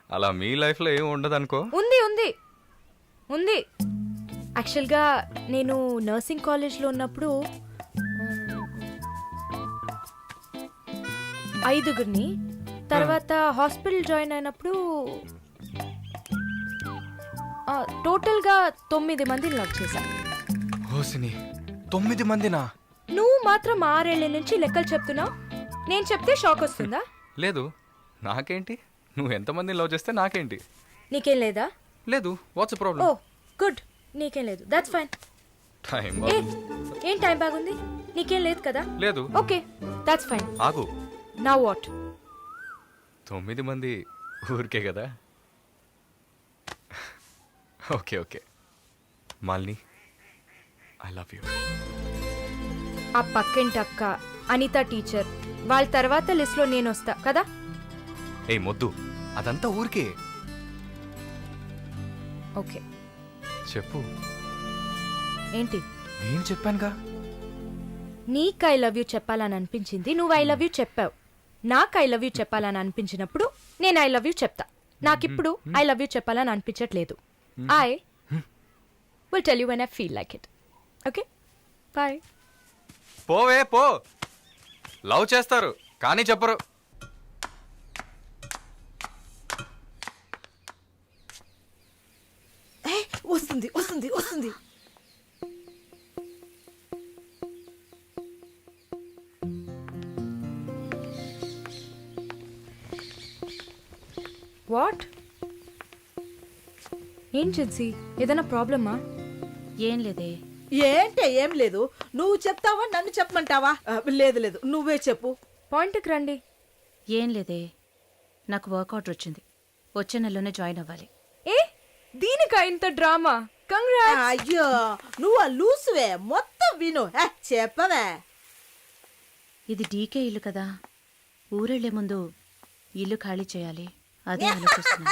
Speaker 5: అలా మీ లైఫ్లో ఏం ఉండదు అనుకో.
Speaker 2: ఉంది ఉంది ఉంది. యాక్చువల్గా నేను నర్సింగ్ కాలేజ్లో ఉన్నప్పుడు 5 తర్వాత హాస్పిటల్ జాయిన్ అయినప్పుడు టోటల్గా 9 మందిని లవ్ చేశాను.
Speaker 5: హోసిని, 9 మందినా?
Speaker 2: నువ్వు మాత్రం 6 ఏళ్ల నుంచి లెక్కలు చెప్తున్నావు. నేను చెప్తే షాక్ వస్తుందా?
Speaker 5: లేదు, నాకేంటి, నువ్వు ఎంతమందిని లవ్ చేస్తే నాకేంటి.
Speaker 2: నీకేం లేదా?
Speaker 5: లేదు. వాట్స్
Speaker 2: ఓ
Speaker 5: ప్రాబ్లం?
Speaker 2: గుడ్, నీకేం లేదు. That's fine.
Speaker 5: టైం
Speaker 2: ఏం టైం బాగుంది? నీకేం లేదు కదా?
Speaker 5: లేదు.
Speaker 2: Okay, that's fine.
Speaker 5: ఆగు.
Speaker 2: Now what?
Speaker 5: 9 మంది ఊరికే కదా. Okay okay Malini, I love you.
Speaker 2: ఆ పక్కింటి అక్క, అనిత టీచర్, వాళ్ళ తర్వాత లిస్ట్లో నేను వస్తా కదా.
Speaker 5: ఏ మొద్దు, అదంతా ఊరికే.
Speaker 2: ఓకే
Speaker 5: చెప్పు.
Speaker 2: ఏంటి?
Speaker 5: నేను చెప్పానుగా.
Speaker 2: నీకు ఐ లవ్ యూ చెప్పాలని అనిపించింది, నువ్వు ఐ లవ్ యూ చెప్పావు. నాకు ఐ లవ్ యూ చెప్పాలని అనిపించినప్పుడు నేను ఐ లవ్ యూ చెప్తా. నాకిప్పుడు ఐ లవ్ యూ చెప్పాలని అనిపించట్లేదు. I will tell you when I feel like it. Okay, bye.
Speaker 5: పోవే పో. లవ్ చేస్తారు కానీ చెప్పరు.
Speaker 10: వస్తుంది వస్తుంది వస్తుంది.
Speaker 2: వాట్? ఏం జిన్సీ, ఏదైనా ప్రాబ్లమా?
Speaker 12: ఏం లేదే.
Speaker 10: ఏంటే ఏం లేదు. నువ్వు చెప్తావా నన్ను చెప్పమంటావా? లేదు లేదు, నువ్వే చెప్పు.
Speaker 2: పాయింట్కి రండి.
Speaker 12: ఏం లేదే, నాకు వర్క్ ఆర్డర్ వచ్చింది. వచ్చే నెలలోనే జాయిన్ అవ్వాలి.
Speaker 2: ఏ దీనికా ఇంత డ్రామా? కంగ్రాట్స్.
Speaker 10: అయ్యో, నువ్వు ఆ లూసువే, మొత్తం విను. చెప్పవే.
Speaker 12: ఇది డీకే ఇల్లు కదా, ఊరెళ్లే ముందు ఇల్లు ఖాళీ చేయాలి. అదే ఆలోచిస్తున్నా.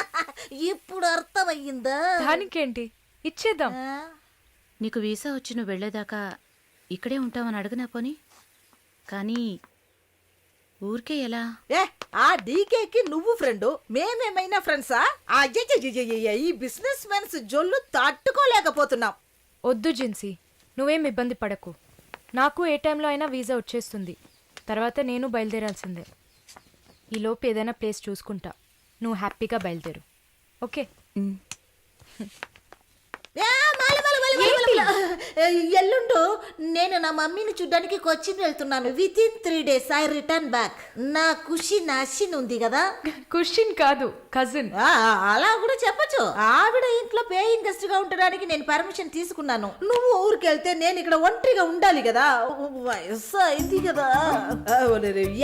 Speaker 10: ఇప్పుడు అర్థమయ్యిందా?
Speaker 2: దానికేంటి, ఇచ్చేద్దాం.
Speaker 12: నీకు వీసా వచ్చి నువ్వు వెళ్లేదాకా ఇక్కడే ఉంటావని అడగనా పోని. కానీ ఊరికే ఎలా?
Speaker 10: ఆ డీకేకి నువ్వు ఫ్రెండు, మేమేమైనా ఫ్రెండ్సా? ఈ బిజినెస్ మెన్స్ జొల్లు తట్టుకోలేకపోతున్నాం.
Speaker 2: వద్దు జిన్సీ, నువ్వేం ఇబ్బంది పడకు. నాకు ఏ టైంలో అయినా వీసా వచ్చేస్తుంది. తర్వాత నేను బయలుదేరాల్సిందే. ఈలోపు ఏదైనా ప్లేస్ చూసుకుంటా. నువ్వు హ్యాపీగా బయలుదేరు. ఓకే
Speaker 10: ఎల్లుండు నేను నా మమ్మీని చూడ్డానికి కొచ్చిన్ వెళ్తున్నాను. With in 3 days I return back. నా ఖుషి నాశిన్ ఉంది కదా.
Speaker 2: క్వశ్చన్ కాదు కజిన్.
Speaker 10: అలా కూడా చెప్పచ్చు. ఆవిడ ఇంట్లో పేయింగ్ గెస్ట్ గా ఉండడానికి నేను పర్మిషన్ తీసుకున్నాను. నువ్వు ఊరికి వెళ్తే నేను ఇక్కడ ఒంటరిగా ఉండాలి కదా. వయసు అయింది కదా.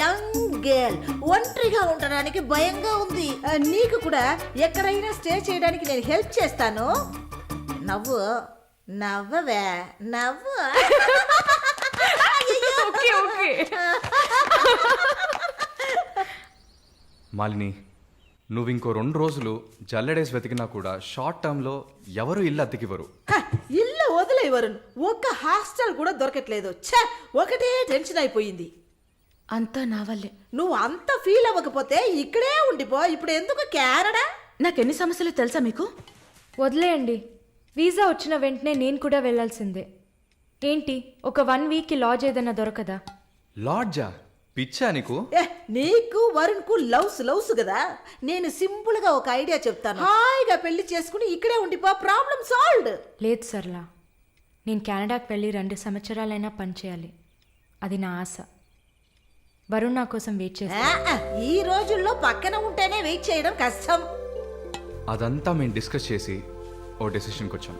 Speaker 10: యంగ్ గర్ల్ ఒంటరిగా ఉండడానికి భయంగా ఉంది. నీకు కూడా ఎక్కడైనా స్టే చేయడానికి నేను హెల్ప్ చేస్తాను. నవ్వు నవ్వవే నవ్వు.
Speaker 2: Okay okay.
Speaker 5: మాలిని, నువ్వు ఇంకో 2 రోజులు జల్లెడేసి వెతికినా కూడా షార్ట్ టర్మ్లో ఎవరు ఇల్లు అద్దెకివ్వరు.
Speaker 10: ఇల్లు వదిలేవరు. ఒక్క హాస్టల్ కూడా దొరకట్లేదు. ఛ, ఒకటే టెన్షన్ అయిపోయింది.
Speaker 12: అంతా నా వల్లే.
Speaker 10: నువ్వు అంత ఫీల్ అవ్వకపోతే ఇక్కడే ఉండిపో. ఇప్పుడు ఎందుకు కెనడా?
Speaker 12: నాకెన్ని సమస్యలు తెలుసా మీకు?
Speaker 2: వదిలేయండి. వీసా వచ్చిన వెంటనే నేను కూడా వెళ్ళాల్సిందే. ఏంటి ఒక 1 weekకి లాడ్జ్ ఏదైనా దొరకదా?
Speaker 5: లాడ్జా? పిచ్చా నీకు?
Speaker 10: నీకు వరుణ్ కు లవ్స్ కదా. నేను సింపుల్ గా ఒక ఐడియా చెప్తాను. హాయిగా పెళ్లి చేసుకుని ఇక్కడే ఉండిపో. Problem solved.
Speaker 2: లేదు సర్లా, నేను కెనడాకి వెళ్ళి 2 సంవత్సరాలైనా పనిచేయాలి. అది నా ఆశ. వరుణ్ నా కోసం వెయిట్ చేస్తా.
Speaker 10: ఈ రోజుల్లో పక్కన ఉంటేనే వెయిట్ చేయడం కష్టం.
Speaker 5: అదంతా మేము డిస్కస్ చేసి ఓ డెసిషన్కి వచ్చాం.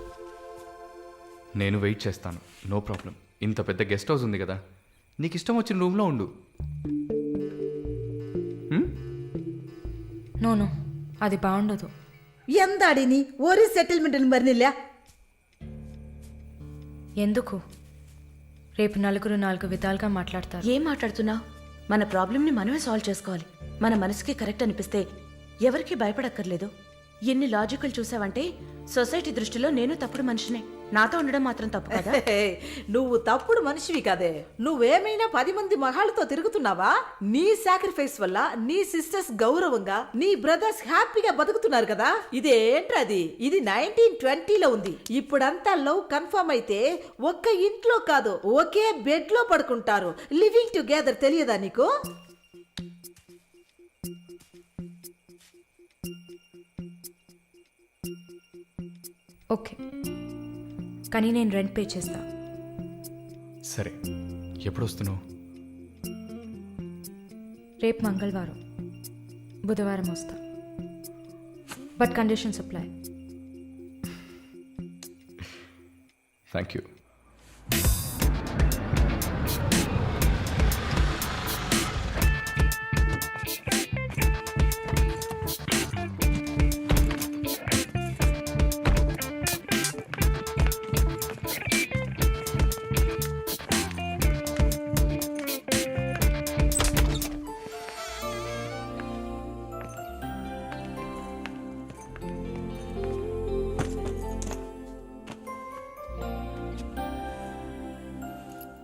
Speaker 5: నేను వెయిట్ చేస్తాను, నో ప్రాబ్లం. ఇంత పెద్ద గెస్ట్ హౌస్ ఉంది కదా, నీకు ఇష్టం వచ్చిన రూమ్లో ఉండు.
Speaker 2: నో అది బాగుండదు.
Speaker 10: ఎందాడిని ఓరి సెటిల్మెంట్ మరినిల్ల.
Speaker 2: ఎందుకు? రేపు నలుగురు 4 విధాలుగా మాట్లాడతారు.
Speaker 12: ఏం మాట్లాడుతున్నావు? మన ప్రాబ్లంని మనమే సాల్వ్ చేసుకోవాలి. మన మనసుకి కరెక్ట్ అనిపిస్తే ఎవరికి భయపడక్కర్లేదు. ఎన్ని లాజికల్ చూసావంటే సొసైటీ దృష్టిలో నేను తప్పుడు మనిషినే. నాతో ఉండడం మాత్రం తప్పు కదా.
Speaker 10: నువ్వు తప్పుడు మనిషివి కాదే. నువ్వేమైనా 10 మంది మగాళ్ళతో తిరుగుతున్నావా? నీ సాక్రిఫైస్ వల్ల నీ సిస్టర్స్ గౌరవంగా, నీ బ్రదర్స్ హ్యాపీగా బతుకుతున్నారు కదా. ఇదేంట్రది? ఇది 1920లో ఉంది. ఇప్పుడంతా లవ్ కన్ఫర్మ్ అయితే ఒక్క ఇంట్లో కాదు, ఒకే బెడ్ లో పడుకుంటారు. లివింగ్ టుగెదర్ తెలియదా నీకు?
Speaker 2: ఓకే, కానీ నేను రెంట్ పే చేస్తా.
Speaker 5: సరే, ఎప్పుడు వస్తున్నావు?
Speaker 2: రేపు మంగళవారం, బుధవారం వస్తా. But conditions apply.
Speaker 5: Thank you.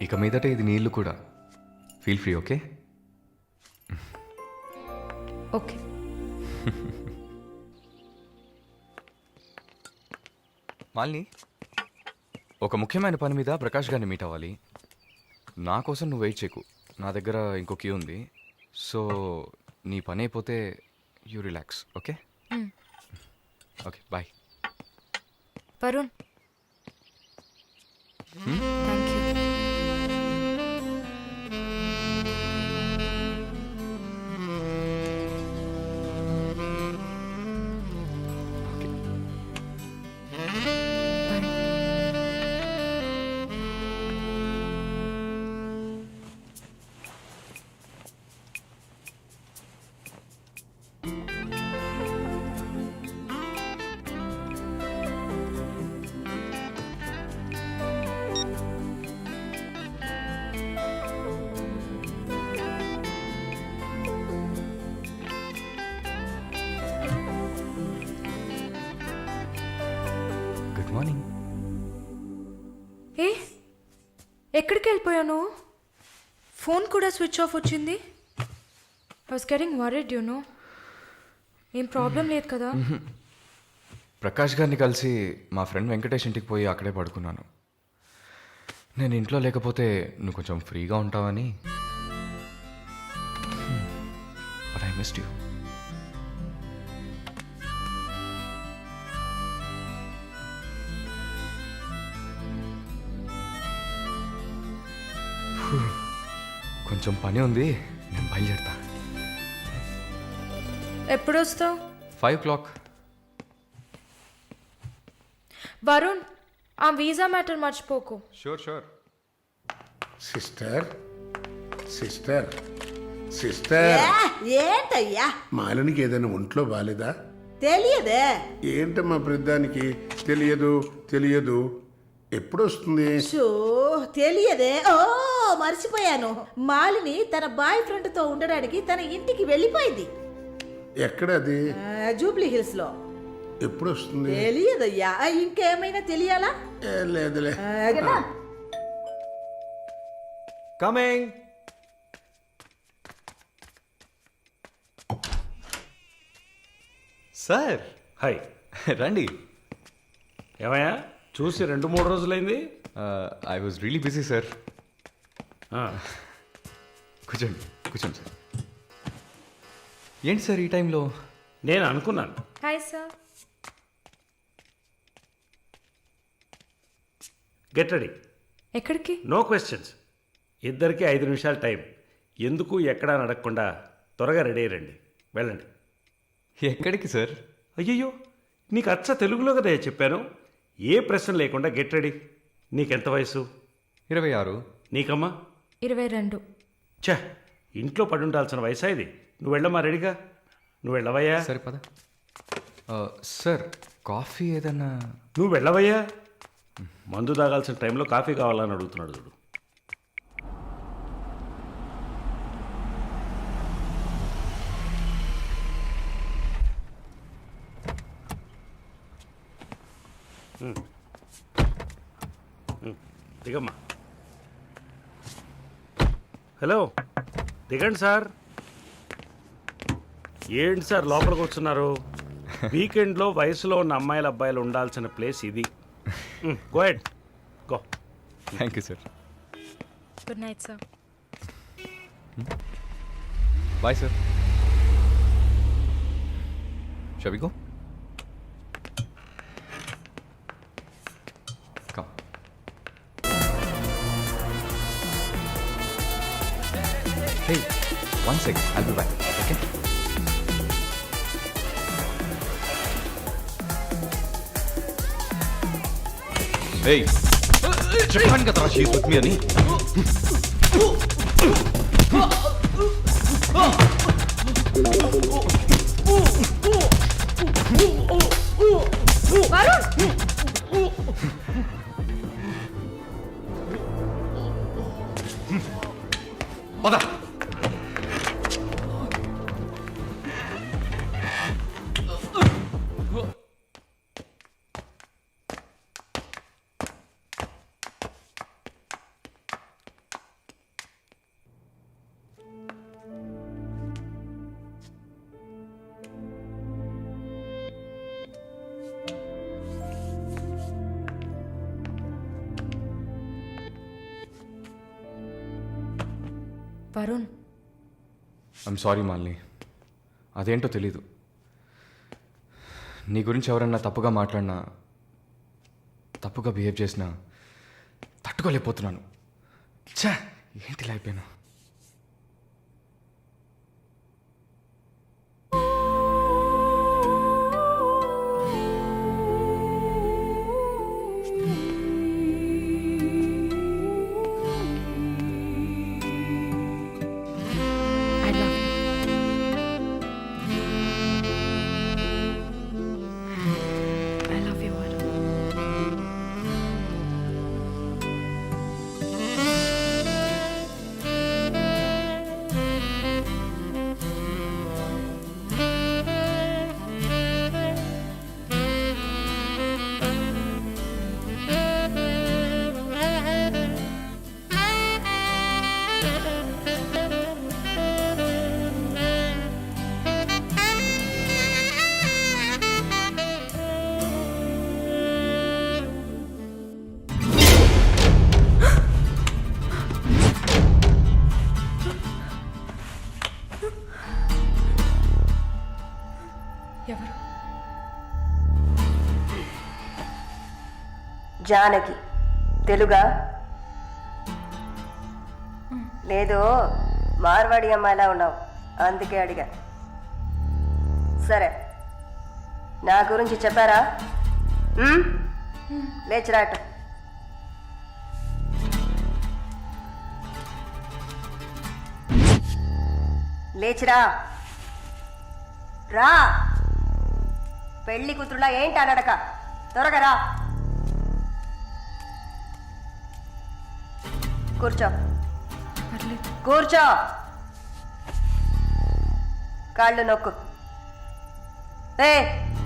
Speaker 5: ఇక మీదట ఇది నీళ్ళు కూడా. Feel free. Okay
Speaker 2: okay.
Speaker 5: Malini, ఒక ముఖ్యమైన పని మీద ప్రకాష్ గారిని మీట్ అవ్వాలి. నా కోసం నువ్వు వెయిట్ చేయకు. నా దగ్గర ఇంకో కీ ఉంది. సో నీ పని అయిపోతే you relax. Okay okay, bye.
Speaker 2: Varun, thank you.
Speaker 5: Morning.
Speaker 2: ఏ ఎక్కడికి వెళ్ళిపోయాను? ఫోన్ కూడా స్విచ్ ఆఫ్ వచ్చింది. I was getting worried, you know. ఏం ప్రాబ్లం లేదు కదా?
Speaker 5: ప్రకాష్ గారిని కలిసి మా ఫ్రెండ్ వెంకటేష్ ఇంటికి పోయి అక్కడే పడుకున్నాను. నేను ఇంట్లో లేకపోతే నువ్వు కొంచెం ఫ్రీగా ఉంటావని. But I missed you. కొంచెం పని ఉంది, నేను బయలుదేరుతా.
Speaker 2: ఎప్పుడు వస్తావు?
Speaker 5: 5 o'clock.
Speaker 2: వరుణ్, ఆ వీసా మ్యాటర్ మర్చిపోకు.
Speaker 5: షూర్.
Speaker 8: సిస్టర్ సిస్టర్ సిస్టర్
Speaker 10: ఏంటయ్యా
Speaker 8: మాలినికి ఏదైనా ఒంట్లో బాలేదా?
Speaker 10: తెలియదే.
Speaker 8: ఏంటమ్మా ప్రతిదానికి తెలియదు ఎప్పుడు వస్తుంది?
Speaker 10: షో తెలియదే. ఓ మర్చిపోయాను. మాలిని తన బాయ్ ఫ్రెండ్ తో ఉండడానికి తన ఇంటికి వెళ్ళిపోయింది.
Speaker 8: ఎక్కడది?
Speaker 10: జూబ్లీ హిల్స్ లో.
Speaker 8: ఎప్పుడు వస్తుంది?
Speaker 10: తెలియదయ్యా. ఇంకేమైనా తెలియాలా?
Speaker 8: లేదులే.
Speaker 10: కదా?
Speaker 5: కమింగ్. Sir
Speaker 1: hi.
Speaker 5: రండి.
Speaker 1: ఏమయ్యా చూసి 2-3 రోజులైంది.
Speaker 5: I was really busy sir.
Speaker 1: ఆ,
Speaker 5: కూర్చోండి సార్. ఏంటి సార్ ఈ టైంలో?
Speaker 1: నేను అనుకున్నాను.
Speaker 2: Hi sir.
Speaker 1: Get ready.
Speaker 2: ఎక్కడికి?
Speaker 1: No questions. ఇద్దరికి 5 నిమిషాలు టైం. ఎందుకు ఎక్కడా అడగకుండా త్వరగా రెడీ అయ్యండి. వెళ్ళండి.
Speaker 5: ఎక్కడికి సార్?
Speaker 1: అయ్యయ్యో, నీకు అచ్చ తెలుగులో కదా చెప్పాను. ఏ ప్రశ్న లేకుండా గెట్ రెడీ. నీకెంత వయసు?
Speaker 5: 26.
Speaker 1: నీకమ్మా?
Speaker 2: 22.
Speaker 1: ఛా, ఇంట్లో పడి ఉండాల్సిన వయసా ఇది? నువ్వు వెళ్ళమ్మా, రెడీగా. నువ్వు వెళ్ళవయ్యా.
Speaker 5: సరే పద. సార్ కాఫీ ఏదన్నా?
Speaker 1: నువ్వు వెళ్ళవయ్యా. మందు తాగాల్సిన టైంలో కాఫీ కావాలని అడుగుతున్నాడు చూడు. దిగమ్మా. హలో, దిగండి సార్. ఏంటి సార్ లోపలికి వస్తున్నారు? వీకెండ్లో వయసులో ఉన్న అమ్మాయిల అబ్బాయిలు ఉండాల్సిన ప్లేస్ ఇది. Go ahead, go.
Speaker 5: Thank you sir.
Speaker 2: Good night sir.
Speaker 5: Bye sir. Shall we go? Come. Hey, one second. I'll be back. Okay? Hey, చెప్పాను కదా షీస్ విత్ మీ అని. పద.
Speaker 2: Varun,
Speaker 5: I'm sorry Malini. అదేంటో తెలీదు. నీ గురించి ఎవరన్నా తప్పుగా మాట్లాడినా, తప్పుగా బిహేవ్ చేసినా తట్టుకోలేకపోతున్నాను. ఛా, ఏంటి ఇలా అయిపోయాను?
Speaker 2: ఎవరు?
Speaker 4: జానకి. తెలుగా? లేదు, మార్వాడి అమ్మాయిలా ఉన్నావు, అందుకే అడిగా. సరే, నా గురించి చెప్పారా? లేచిరాట. లేచిరా, రా. పెళ్లి కూతురులా ఏంటి అనడక, త్వరగా రా. కూర్చో, కూర్చో. కాళ్ళు నొక్కు.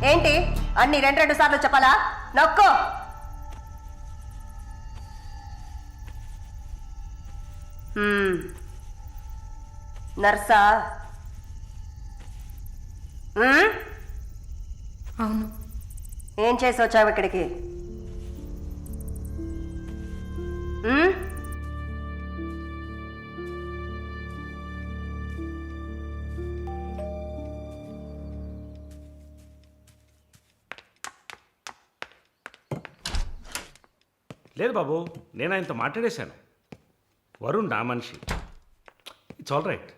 Speaker 4: ఏంటి అన్ని రెండు సార్లు చెప్పాలా? నొక్కు. నర్సా?
Speaker 2: అవును.
Speaker 4: ఏం చేసి వచ్చావు ఇక్కడికి?
Speaker 1: లేదు బాబు, నేను ఆయనతో మాట్లాడేశాను. వరుణ్ నా మనిషి. It's all right.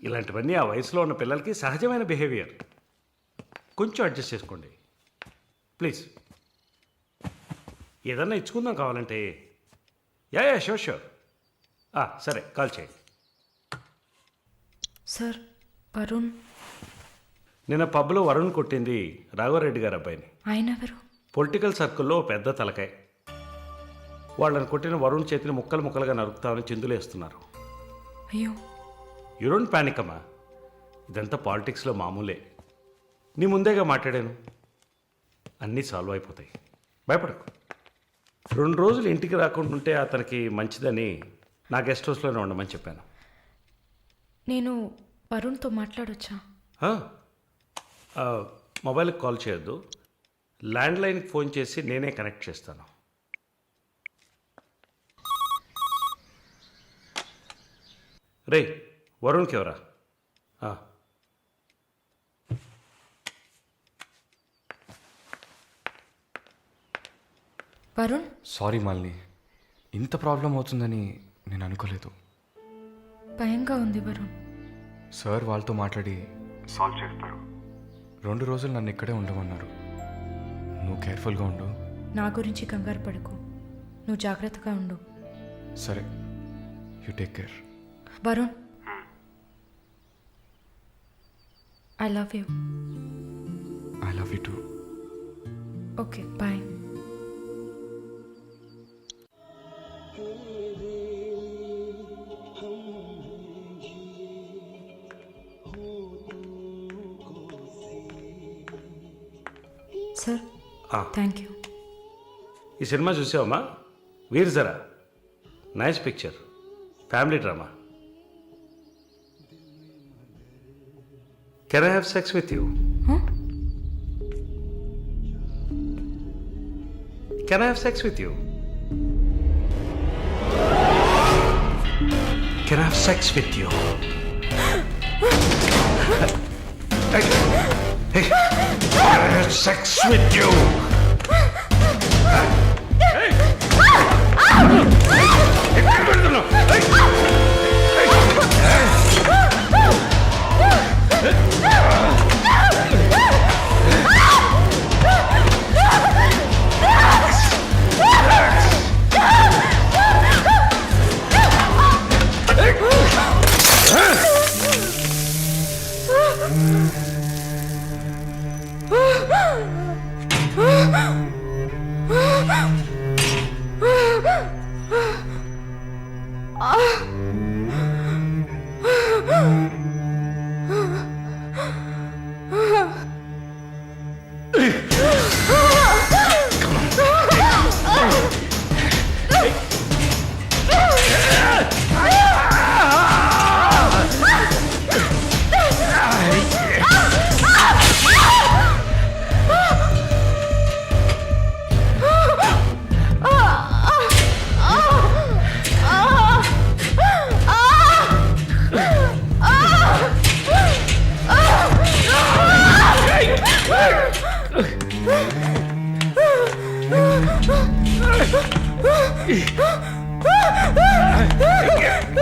Speaker 1: ఇలాంటివన్నీ ఆ వయసులో ఉన్న పిల్లలకి సహజమైన బిహేవియర్. కొంచెం అడ్జస్ట్ చేసుకోండి ప్లీజ్. ఏదన్నా ఇచ్చుకుందాం కావాలంటే. Yeah sure sure. సరే, కాల్ చేయండి.
Speaker 2: సార్, వరుణ్.
Speaker 1: నిన్న పబ్లో వరుణ్ కొట్టింది రాఘవరెడ్డి గారి అబ్బాయిని.
Speaker 2: ఆయన ఎవరు?
Speaker 1: పొలిటికల్ సర్కిల్లో పెద్ద తలకాయ. వాళ్ళని కొట్టిన వరుణ్ చేతిని ముక్కలు ముక్కలుగా నరుకుతామని చిందులేస్తున్నారు.
Speaker 2: అయ్యో.
Speaker 1: యూ డోంట్ ప్యానిక్ అమ్మా, ఇదంతా పాలిటిక్స్లో మామూలే. నీ ముందేగా మాట్లాడాను, అన్నీ సాల్వ్ అయిపోతాయి, భయపడకు. 2 రోజులు ఇంటికి రాకుండా ఉంటే అతనికి మంచిదని నా గెస్ట్ హౌస్లోనే ఉండమని చెప్పాను.
Speaker 2: నేను వరుణ్తో మాట్లాడొచ్చా?
Speaker 1: మొబైల్కి కాల్ చేయొద్దు, ల్యాండ్లైన్కి ఫోన్ చేసి నేనే కనెక్ట్ చేస్తాను. రే, వరుణ్కి ఎవరా?
Speaker 2: వరుణ్.
Speaker 5: సారీ మాలిని, ఇంత ప్రాబ్లం అవుతుందని నేను అనుకోలేదు.
Speaker 2: భయంగా ఉంది వరుణ్.
Speaker 5: సార్ వాళ్ళతో మాట్లాడి సాల్వ్ చేస్తారు. 2 రోజులు నన్ను ఇక్కడే ఉండమన్నారు. నువ్వు కేర్ఫుల్గా ఉండు.
Speaker 2: నా గురించి కంగారు పడకు, నువ్వు జాగ్రత్తగా ఉండు.
Speaker 5: సరే, you take care.
Speaker 2: Varun, I love you.
Speaker 5: I love you too.
Speaker 2: Okay, bye. Sir, thank you.
Speaker 1: ఈ సినిమా చూసావమ్మా? Veer Zaara. Nice picture, family drama. Can I have sex with you? Can I have sex with you? Can I have sex with you? Hey, can I have sex with you?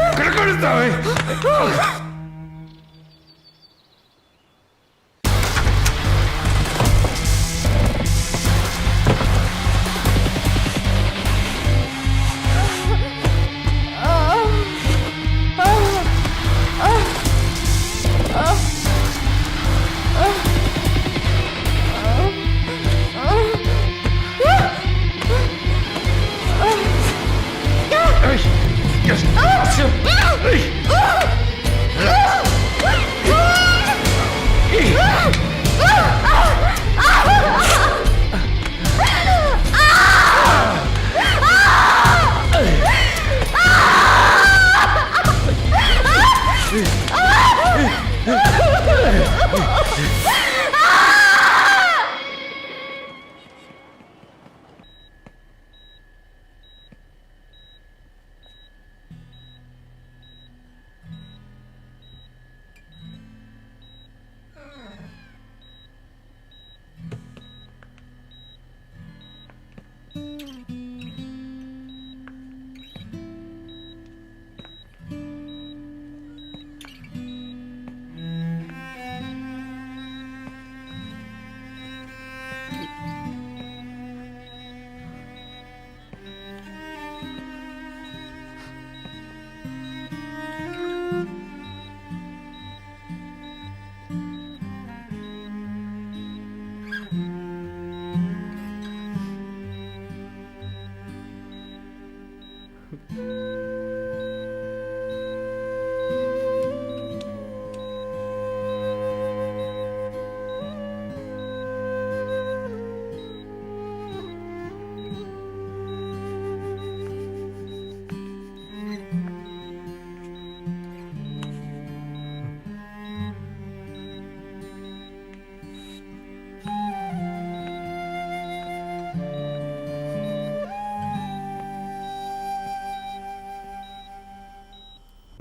Speaker 1: ఎక్కడ కొడతావే?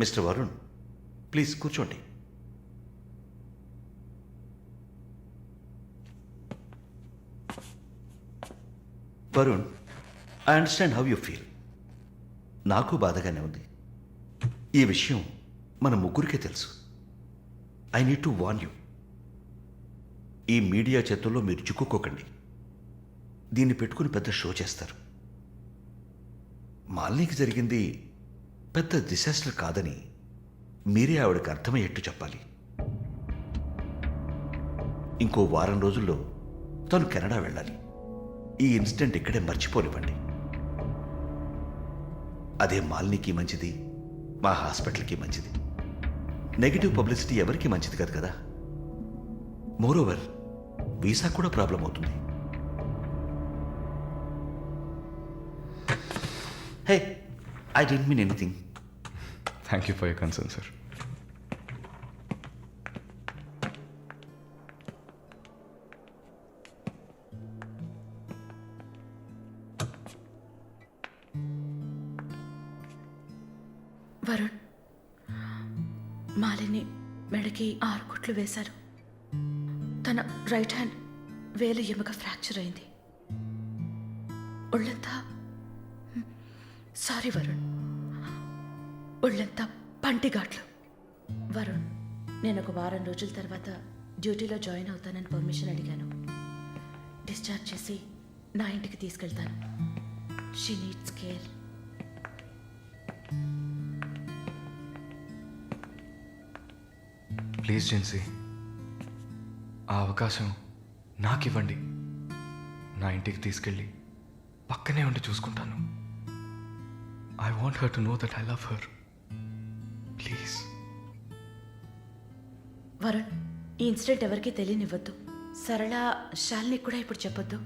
Speaker 13: Mister Varun, please కూర్చోండి. Varun, I understand how you feel. నాకు బాధగానే ఉంది. ఈ విషయం మన ముగ్గురికే తెలుసు. I need to warn you. ఈ మీడియా చేతుల్లో మీరు చిక్కుకోకండి. దీన్ని పెట్టుకుని పెద్ద షో చేస్తారు. మాలినికి జరిగింది పెద్ద డిసాస్టర్ కాదని మీరే ఆవిడకి అర్థమయ్యేట్టు చెప్పాలి. ఇంకో వారం రోజుల్లో తను కెనడా వెళ్ళాలి. ఈ ఇన్సిడెంట్ ఇక్కడే మర్చిపోనివ్వండి. అదే మాలినికి మంచిది, మా హాస్పిటల్కి మంచిది. నెగిటివ్ పబ్లిసిటీ ఎవరికి మంచిది కాదు కదా. మోరోవర్ వీసా కూడా ప్రాబ్లం అవుతుంది. Hey, I don't mean anything.
Speaker 5: Thank you for your concern, sir.
Speaker 12: Varun, Malini మెడకి 6 కుట్లు వేశారు. తన రైట్ హ్యాండ్ వేలు ఎముక ఫ్రాక్చర్ అయింది. ఒళ్ళంతా సారీ వరుణ్, ఒళ్ళంతా పంటిగాట్లు. వరుణ్, నేను ఒక వారం రోజుల తర్వాత డ్యూటీలో జాయిన్ అవుతానని పర్మిషన్ అడిగాను. డిశ్చార్జ్ చేసి నా ఇంటికి తీసుకెళ్తాను. She needs care.
Speaker 5: Please Jincy, ఆ అవకాశం నాకు ఇవ్వండి. నా ఇంటికి తీసుకెళ్ళి పక్కనే ఉండి చూసుకుంటాను. I want her to know that I love her. Please.
Speaker 12: Varun, ఈ ఇన్సిడెంట్ ఎవరికీ తెలియనివ్వద్దు. సరళ, శాలిని కూడా ఇప్పుడు చెప్పొద్దు.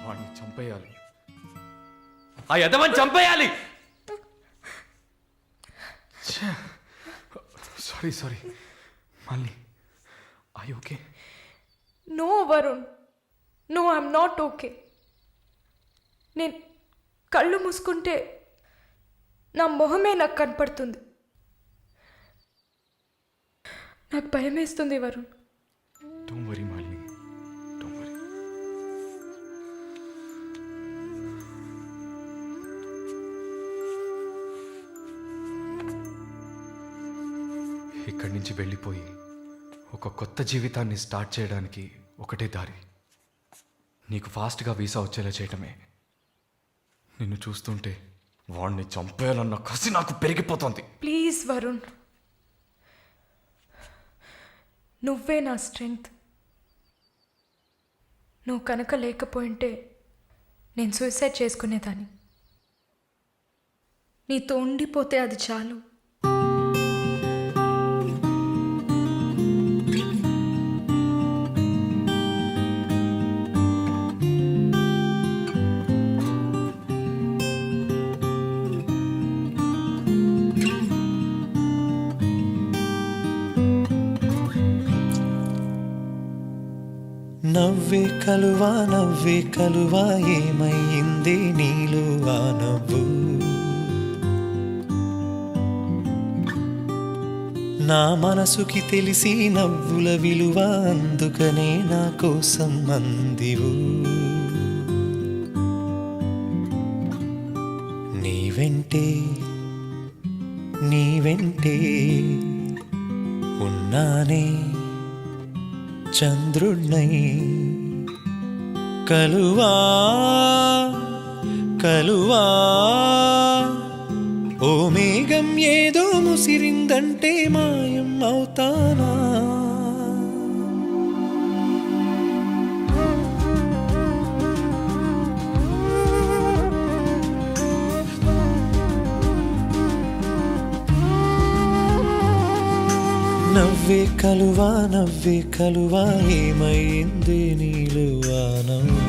Speaker 5: వాడిని చంపేయాలి, ఆ యదవని చంపేయాలి. సారీ మళ్ళీ I okay?
Speaker 2: No Varun, no I'm not okay. నేను కళ్ళు మూసుకుంటే నా మొహమే నాకు కనపడుతుంది. నాకు భయం వేస్తుంది Varun.
Speaker 5: Don't worry Malini, don't worry. ఇక్కడి నుంచి వెళ్ళిపోయి ఒక కొత్త జీవితాన్ని స్టార్ట్ చేయడానికి ఒకటే దారి, నీకు ఫాస్ట్గా వీసా వచ్చేలా చేయటమే. నిన్ను చూస్తుంటే వాడిని చంపేయాలన్న కసి నాకు పెరిగిపోతుంది.
Speaker 2: ప్లీజ్ వరుణ్, నువ్వే నా స్ట్రెంగ్త్. నువ్వు కనుక లేకపోయింటే నేను సూసైడ్ చేసుకునేదాన్ని. నీతో ఉండిపోతే అది చాలు.
Speaker 14: నవ్వే కలువా ఏమయ్యింది నీలో ఆ నవ్వు? నా మనసుకి తెలిసి నవ్వుల విలువ, అందుకనే నా కోసం అందివు. నీ వెంటే ఉన్నానే చంద్రుణ్ణై. కలువా ఓ మేఘం ఏదో ముసిరిందంటే మాయం అవుతానా? నవ్వే కలువా ఏమైంది నీలో ఆ నవ్వు?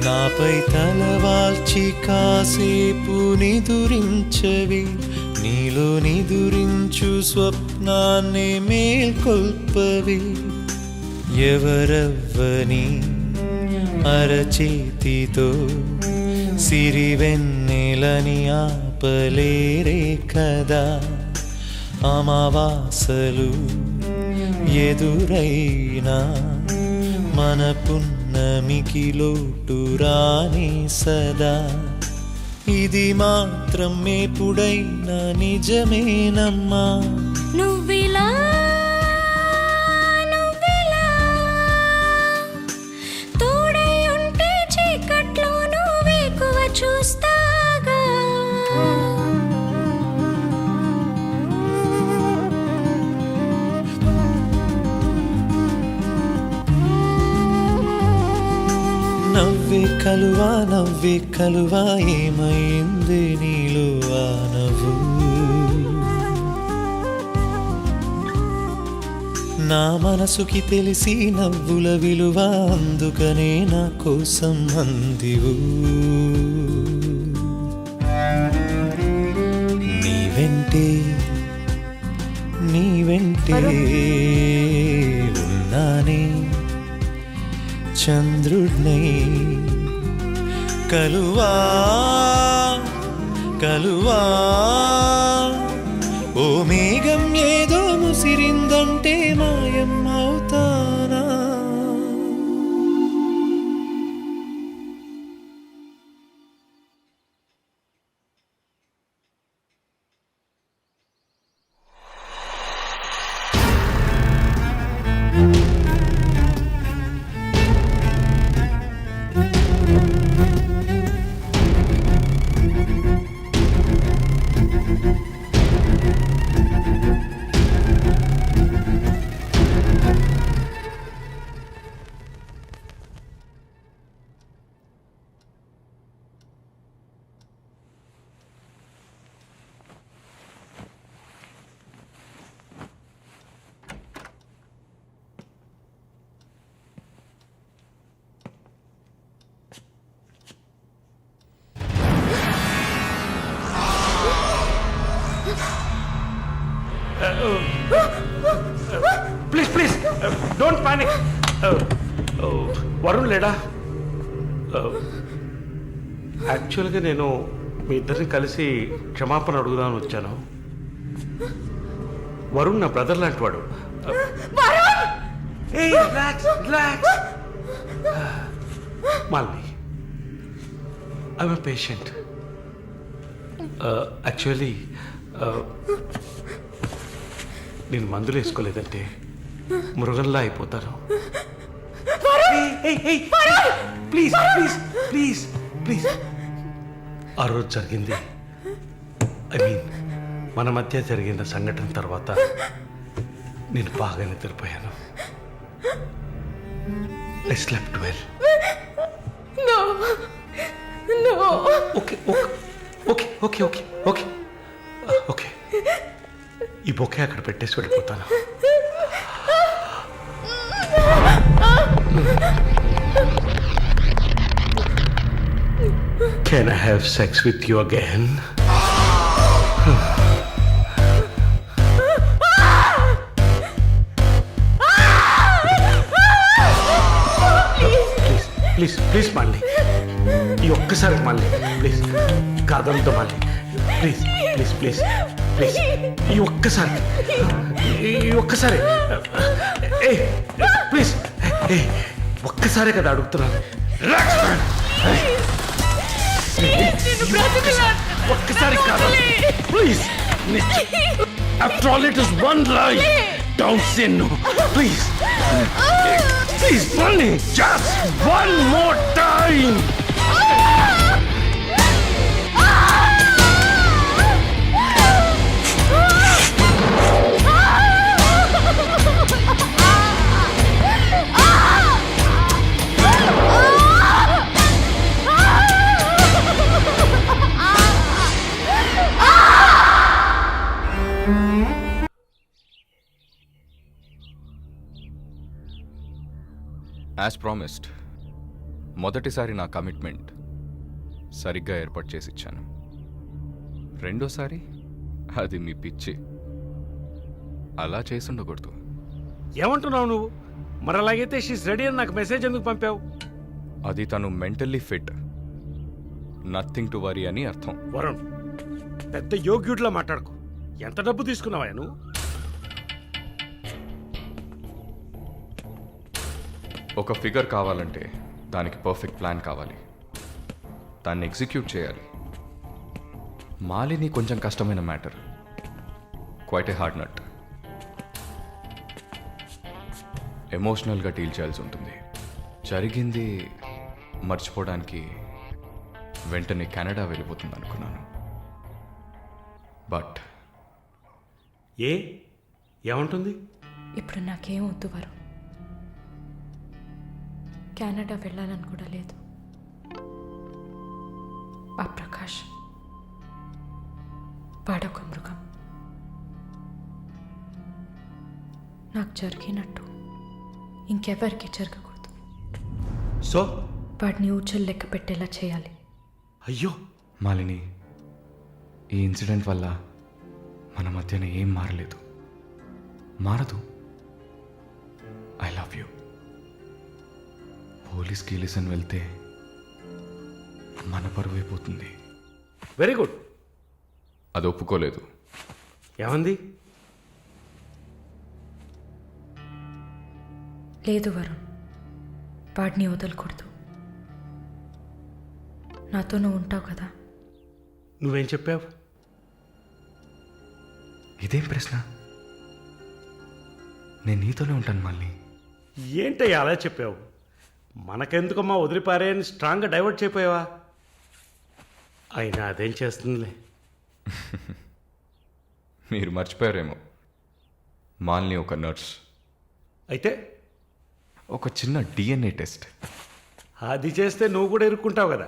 Speaker 14: నాపై తలవాల్చి కాసేపు నిదురించవి, నీలో నిదురించు స్వప్నాన్ని మేల్కొల్పవి. ఎవరవ్వని అరచేతితో సిరివెన్నెలని ఆపలేరే కదా. అమావాసలు ఎదురైనా మన పున్నమికి లోటు రాని సదా. ఇది మాత్రం ఎప్పుడైనా నిజమేనమ్మా.
Speaker 2: నువ్విలా తోడై ఉంటే చీకట్లో నువ్వెక్కువ చూస్తాగా.
Speaker 14: నువ్వే కలువా నవ్వే కలువా ఏమైంది నీలో ఆ నవ్వు నా మనసుకి తెలిసి నవ్వుల విలువ అందుకనే నా కోసం అందివు నీ వెంటే ఉన్నానే చంద్రుడ్నై కలువా ఓ మేఘం ఏదో ముసిరిందంటే మాయం అవుతానా
Speaker 1: ప్లీజ్ డోంట్ పానిక్. వరుణ్ లేడా? యాక్చువల్గా నేను మీ ఇద్దరిని కలిసి క్షమాపణ అడుగుదామని వచ్చాను. వరుణ్ నా బ్రదర్ లాంటి వాడు. Malini, I'm a patient. Actually నేను మందులు వేసుకోలేదంటే మృగంలా అయిపోతాను. Please please please please. ఆ రోజు జరిగింది, ఐ మీన్ మన మధ్య జరిగిన సంఘటన తర్వాత నేను బాగా నిద్రపోయాను. I slept well. Okay okay okay okay okay okay. ఈ బొకే అక్కడ పెట్టేసి వెళ్ళిపోతాను. Can I have sex with you again? Please please మళ్ళీ ఈ ఒక్కసారి మళ్ళీ ప్లీజ్ కాదలతో మళ్ళీ ప్లీజ్ ప్లీజ్ ప్లీజ్ ప్లీజ్ ఈ ఒక్కసారి ఏ ప్లీజ్ ఏ ఒక్కసారే కదా అడుగుతున్నాను. ఒక్కసారి కాదు please. After all it is one life. Don't say no please please మళ్ళీ just one more time.
Speaker 5: As promised మొదటిసారి నా కమిట్మెంట్ సరిగ్గా ఏర్పాటు చేసి ఇచ్చాను. రెండోసారి అది మీ పిచ్చి. అలా చేసి ఉండకూడదు.
Speaker 1: ఏమంటున్నావు నువ్వు? మరి అలాగైతే షీస్ రెడీ అని నాకు మెసేజ్ ఎందుకు పంపావు?
Speaker 5: అది తను mentally fit, nothing to worry అని అర్థం.
Speaker 1: వరుణ్, పెద్ద యోగ్యుడిలా మాట్లాడుకో. ఎంత డబ్బు తీసుకున్నావా నువ్వు?
Speaker 5: ఒక ఫిగర్ కావాలంటే దానికి పర్ఫెక్ట్ ప్లాన్ కావాలి, దాన్ని ఎగ్జిక్యూట్ చేయాలి. మాలిని కొంచెం కష్టమైన matter, quite a hard nut. ఎమోషనల్గా డీల్ చేయాల్సి ఉంటుంది. జరిగింది మర్చిపోవడానికి వెంటనే కెనడా వెళ్ళిపోతుంది అనుకున్నాను. బట్
Speaker 1: ఏమంటుంది?
Speaker 2: ఇప్పుడు నాకేం వద్దు వరుణ్. కెనడా వెళ్ళాలని కూడా లేదు. ఆ ప్రకాష్ వాడొక మృగం. నాకు జరిగినట్టు ఇంకెవరికి జరగకూడదు.
Speaker 5: సో
Speaker 2: వాడిని ఊచలు లెక్క పెట్టేలా చేయాలి.
Speaker 5: అయ్యో మాలిని, ఈ ఇన్సిడెంట్ వల్ల మన మధ్యన ఏం మారలేదు, మారదు. I love you. పోలీస్ కీలిసన్ వెళ్తే మన పరువు అయిపోతుంది.
Speaker 1: Very good.
Speaker 5: అది ఒప్పుకోలేదు.
Speaker 1: ఏమంది?
Speaker 2: లేదు వరుణ్, వాడిని వదలకూడదు. నాతో నువ్వు ఉంటావు కదా.
Speaker 1: నువ్వేం చెప్పావు?
Speaker 5: ఇదేం ప్రశ్న? నేను నీతోనే ఉంటాను మళ్ళీ.
Speaker 1: ఏంటయ్యా అలా చెప్పావు? మనకెందుకమ్మా వదిలిపారే అని స్ట్రాంగ్గా డైవర్ట్ చేయపోయావా? అయినా అదేం చేస్తుందిలే.
Speaker 5: మీరు మర్చిపోయారేమో, మాల్ని ఒక నర్స్.
Speaker 1: అయితే
Speaker 5: ఒక చిన్న డిఎన్ఏ టెస్ట్.
Speaker 1: అది చేస్తే నువ్వు కూడా ఇరుక్కుంటావు కదా.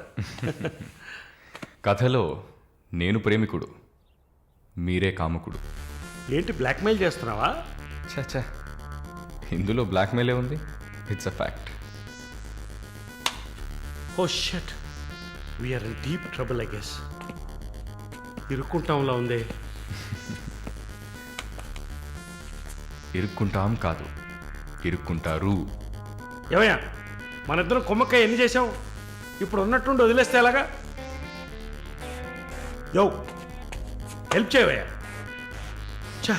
Speaker 5: కథలో నేను ప్రేమికుడు, మీరే కాముకుడు.
Speaker 1: ఏంటి బ్లాక్మెయిల్ చేస్తున్నావా?
Speaker 5: చచ్చా, ఇందులో బ్లాక్మెయిలే ఉంది. It's a fact.
Speaker 1: Oh shut, we're in deep trouble I guess. ఇరుక్కుంటాంలా ఉందే.
Speaker 5: ఇరుక్కుంటాం కాదు, ఇరుక్కుంటారు.
Speaker 1: ఏమయ్యా, మన ఇద్దరం కొమ్మక్కాయ ఎన్ని చేసాం? ఇప్పుడు ఉన్నట్టుండి వదిలేస్తే ఎలాగా? యో, హెల్ప్ చేయవయ్యా. చా,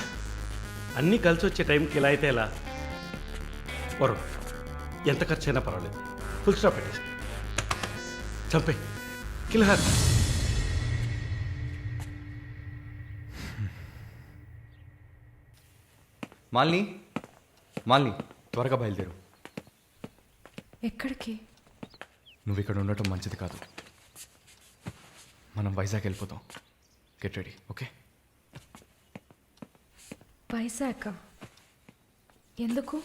Speaker 1: అన్నీ కలిసి వచ్చే టైంకి ఇలా అయితే ఎలా? వరుణ్, ఎంత ఖర్చు అయినా పర్వాలేదు, ఫుల్ స్టాప్ పెట్టేసి చంపే కిల్హర్.
Speaker 5: మాల్ని, మాల్ని త్వరగా బయలుదేరు.
Speaker 2: ఎక్కడికి?
Speaker 5: నువ్వు ఇక్కడ ఉండటం మంచిది కాదు. మనం వైజాగ్ వెళ్ళిపోతాం. Get ready, okay?
Speaker 2: వైజాగ్ ఎందుకు?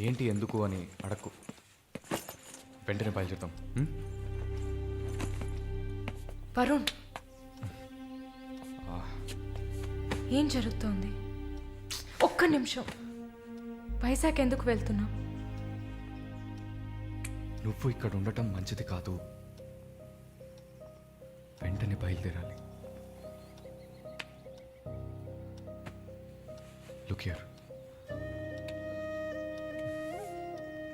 Speaker 5: ఏంటి ఎందుకు అని అడక్కు, వెంటనే బయలుదేరుతాం.
Speaker 2: వరుణ్, ఏం జరుగుతోంది? ఒక్క నిమిషం. వైజాగ్ ఎందుకు వెళ్తున్నావు?
Speaker 5: నువ్వు ఇక్కడ ఉండటం మంచిది కాదు, వెంటనే బయలుదేరాలి. Look here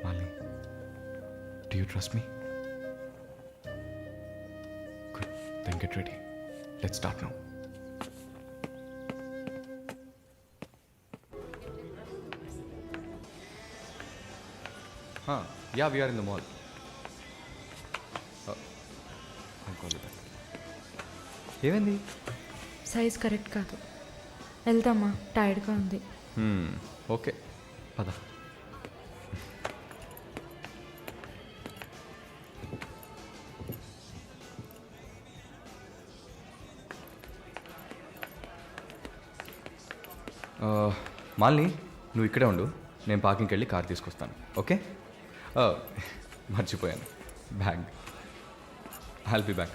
Speaker 5: Malini, do you trust me? Good, then get ready. Let's start now. Yeah, we are in the mall. I'll call you back. ఏమైంది?
Speaker 2: సైజ్ కరెక్ట్ కాదు. వెళ్దామా? టైర్డ్గా ఉంది.
Speaker 5: ఓకే, పద. మాలిని, నువ్వు ఇక్కడే ఉండు, నేను పార్కింగ్కి వెళ్ళి కార్ తీసుకొస్తాను, ఓకే? మర్చిపోయాను, bag. I'll be back.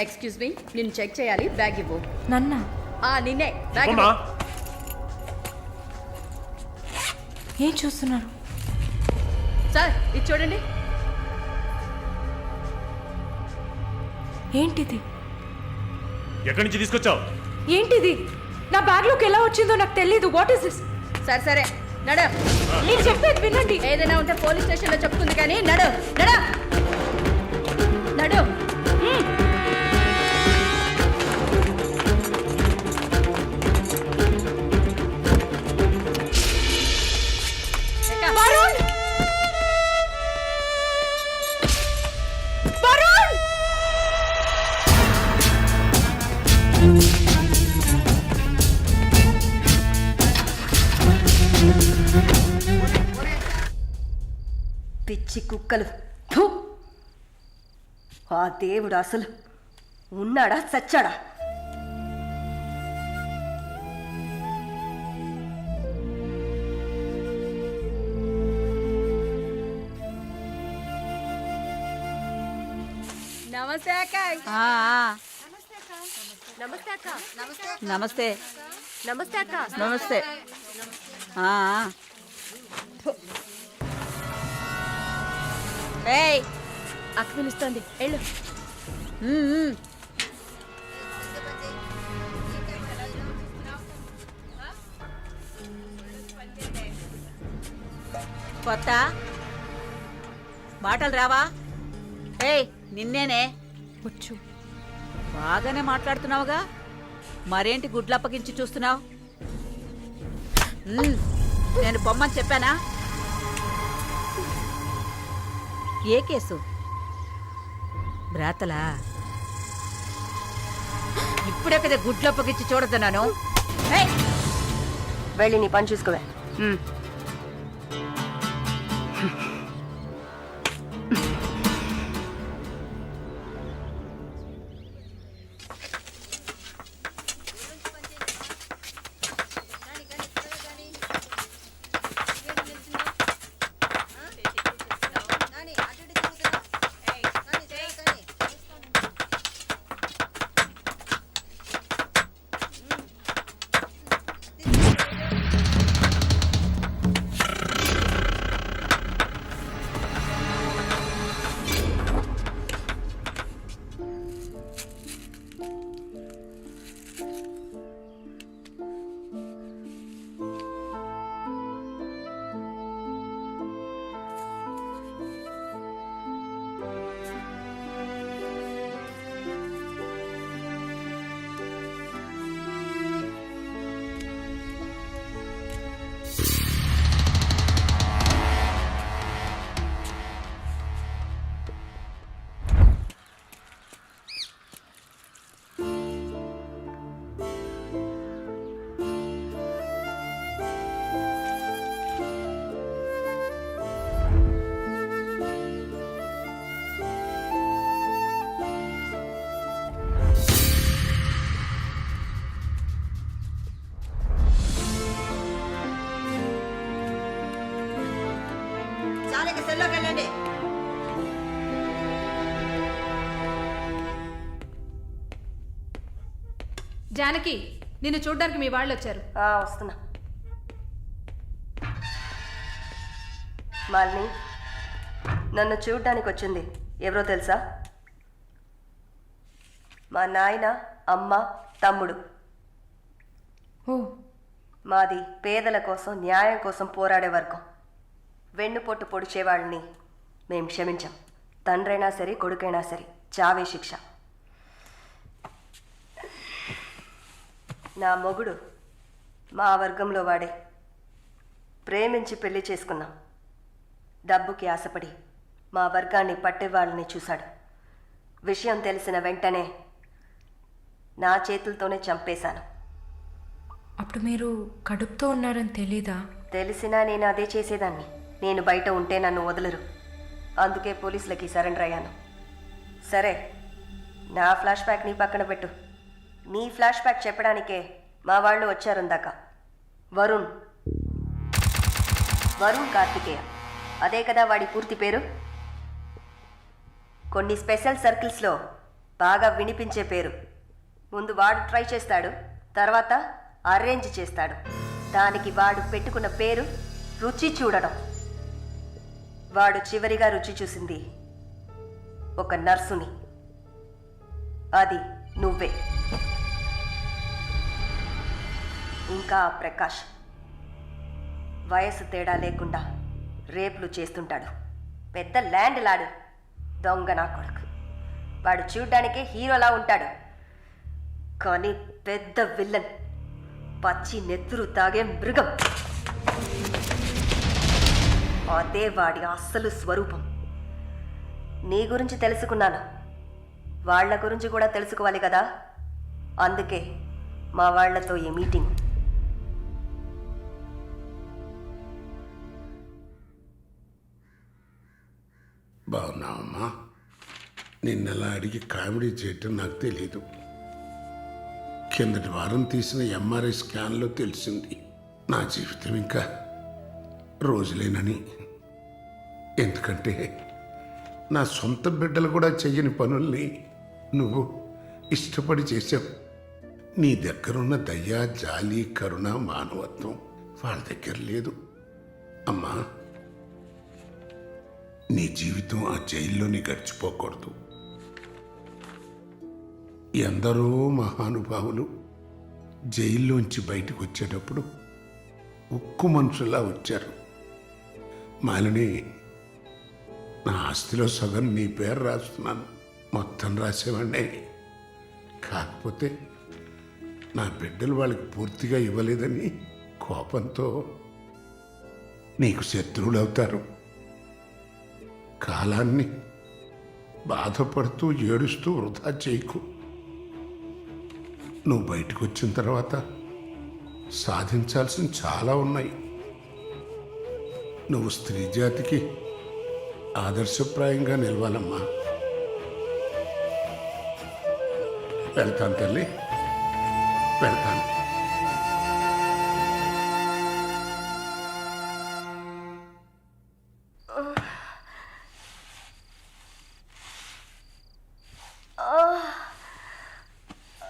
Speaker 4: Excuse me, నేను చెక్ చేయాలి, బ్యాగ్ ఇవ్వు.
Speaker 2: నన్నా?
Speaker 4: నిన్నే, బ్యాగ్
Speaker 1: అమ్మా,
Speaker 2: ఏం చూస్తున్నారు?
Speaker 4: సార్ ఇది చూడండి.
Speaker 2: ఏంటిది?
Speaker 1: ఎక్కడి నుంచి తీసుకొచ్చావు?
Speaker 2: ఏంటిది? నా బ్యాగ్లోకి ఎలా వచ్చిందో నాకు తెలీదు. What is this?
Speaker 4: సరే సరే, నడు.
Speaker 2: నేను చెప్పేది వినండి.
Speaker 4: ఏదైనా ఉంటే పోలీస్ స్టేషన్లో చెప్తుంది కానీ నడు నడు నడు.
Speaker 2: వరుణ్! వరుణ్!
Speaker 4: పిచ్చి కుక్కలు. ఫు! ఆ దేవుడు అసలు ఉన్నాడా చచ్చాడా?
Speaker 10: నమస్తే అక్క
Speaker 4: నమస్తే అక్క
Speaker 10: నమస్తే
Speaker 4: నమస్తే అక్క
Speaker 10: నమస్తే ఏయ్
Speaker 4: అక్క పిలుస్తోంది వెళ్ళు.
Speaker 10: కొత్త మాటలు రావా? ఏయ్ నిన్నేనే.
Speaker 2: వచ్చు.
Speaker 10: బాగానే మాట్లాడుతున్నావుగా, మరేంటి గుడ్లు అప్పగించి చూస్తున్నావు? నేను పొమ్మని చెప్పానా? ఏ కేసు? బ్రాతలా? ఇప్పుడే కదా గుడ్లు అప్పగించి చూడొద్దన్నాను.
Speaker 4: వెళ్ళి నీ పని చూసుకోవే.
Speaker 10: వెళ్ళండి.
Speaker 6: జానకి, నిన్ను చూడ్డానికి మీ వాళ్ళు వచ్చారు.
Speaker 4: వస్తున్నా. మాలిని, నన్ను చూడ్డానికి వచ్చింది ఎవరో తెలుసా? మా నాయన, అమ్మ, తమ్ముడు. మాది పేదల కోసం, న్యాయం కోసం పోరాడే వర్గం. వెన్నుపొట్టు పొడిచేవాళ్ళని మేం క్షమించాం. తండ్రైనా సరే, కొడుకైనా సరే, చావే శిక్ష. నా మొగుడు మా వర్గంలో వాడే. ప్రేమించి పెళ్లి చేసుకున్నాం. డబ్బుకి ఆశపడి మా వర్గాన్ని పట్టేవాళ్ళని చూశాడు. విషయం తెలిసిన వెంటనే నా చేతులతోనే చంపేశాను.
Speaker 2: అప్పుడు మీరు కడుపుతో ఉన్నారని తెలీదా?
Speaker 4: తెలిసినా నేను అదే చేసేదాన్ని. నేను బయట ఉంటే నన్ను వదలరు. అందుకే పోలీసులకి సరెండర్ అయ్యాను. సరే, నా ఫ్లాష్ బ్యాక్ నీ పక్కన పెట్టు. నీ ఫ్లాష్ బ్యాక్ చెప్పడానికే మా వాళ్ళు వచ్చారుందాక. వరుణ్ కార్తికేయ, అదే కదా వాడి పూర్తి పేరు. కొన్ని స్పెషల్ సర్కిల్స్లో బాగా వినిపించే పేరు. ముందు వాడు ట్రై చేస్తాడు, తర్వాత అరేంజ్ చేస్తాడు. దానికి వాడు పెట్టుకున్న పేరు రుచి చూడడం. వాడు చివరిగా రుచి చూసింది ఒక నర్సుని. అది నువ్వే. ఇంకా ప్రకాష్ వయసు తేడా లేకుండా రేపులు చేస్తుంటాడు. పెద్ద ల్యాండ్ లాడు. దొంగ నా కొడుకు. వాడు చూడ్డానికే హీరోలా ఉంటాడు, కానీ పెద్ద విల్లన్. పచ్చి నెత్తురు తాగే మృగం. అదే వాడి అస్సలు స్వరూపం. నీ గురించి తెలుసుకున్నాను, వాళ్ళ గురించి కూడా తెలుసుకోవాలి కదా. అందుకే మా వాళ్లతో ఈ మీటింగ్.
Speaker 8: బాగున్నావమ్మా? నిన్నలా అడిగి కామెడీ చేయటం నాకు తెలీదు. కిందటి వారం తీసిన ఎంఆర్ఐ స్కాన్లో తెలిసింది నా జీవితం ఇంకా రోజులేనని. ఎందుకంటే నా సొంత బిడ్డలు కూడా చెయ్యని పనుల్ని నువ్వు ఇష్టపడి చేసావు. నీ దగ్గరున్న దయ, జాలి, కరుణ, మానవత్వం వాళ్ళ దగ్గర లేదు. అమ్మా, నీ జీవితం ఆ జైల్లోనే గడిచిపోకూడదు. ఎందరో మహానుభావులు జైల్లోంచి బయటకు వచ్చేటప్పుడు ఉక్కు మనుషులా వచ్చారు. మాలిని, నా ఆస్తిలో సగం నీ పేరు రాస్తున్నాను, మొత్తం రాసేవాడినే. కాకపోతే నా బిడ్డలు వాళ్ళకి పూర్తిగా ఇవ్వలేదని కోపంతో నీకు శత్రువులు అవుతారు. కాలాన్ని బాధపడుతూ ఏడుస్తూ వృధా చేయకు. నువ్వు బయటకు వచ్చిన తర్వాత సాధించాల్సిన చాలా ఉన్నాయి. నువ్వు స్త్రీ జాతికి ఆదర్శప్రాయంగా నిలవాలమ్మా. వెళ్తాను తల్లి, వెళ్తాను.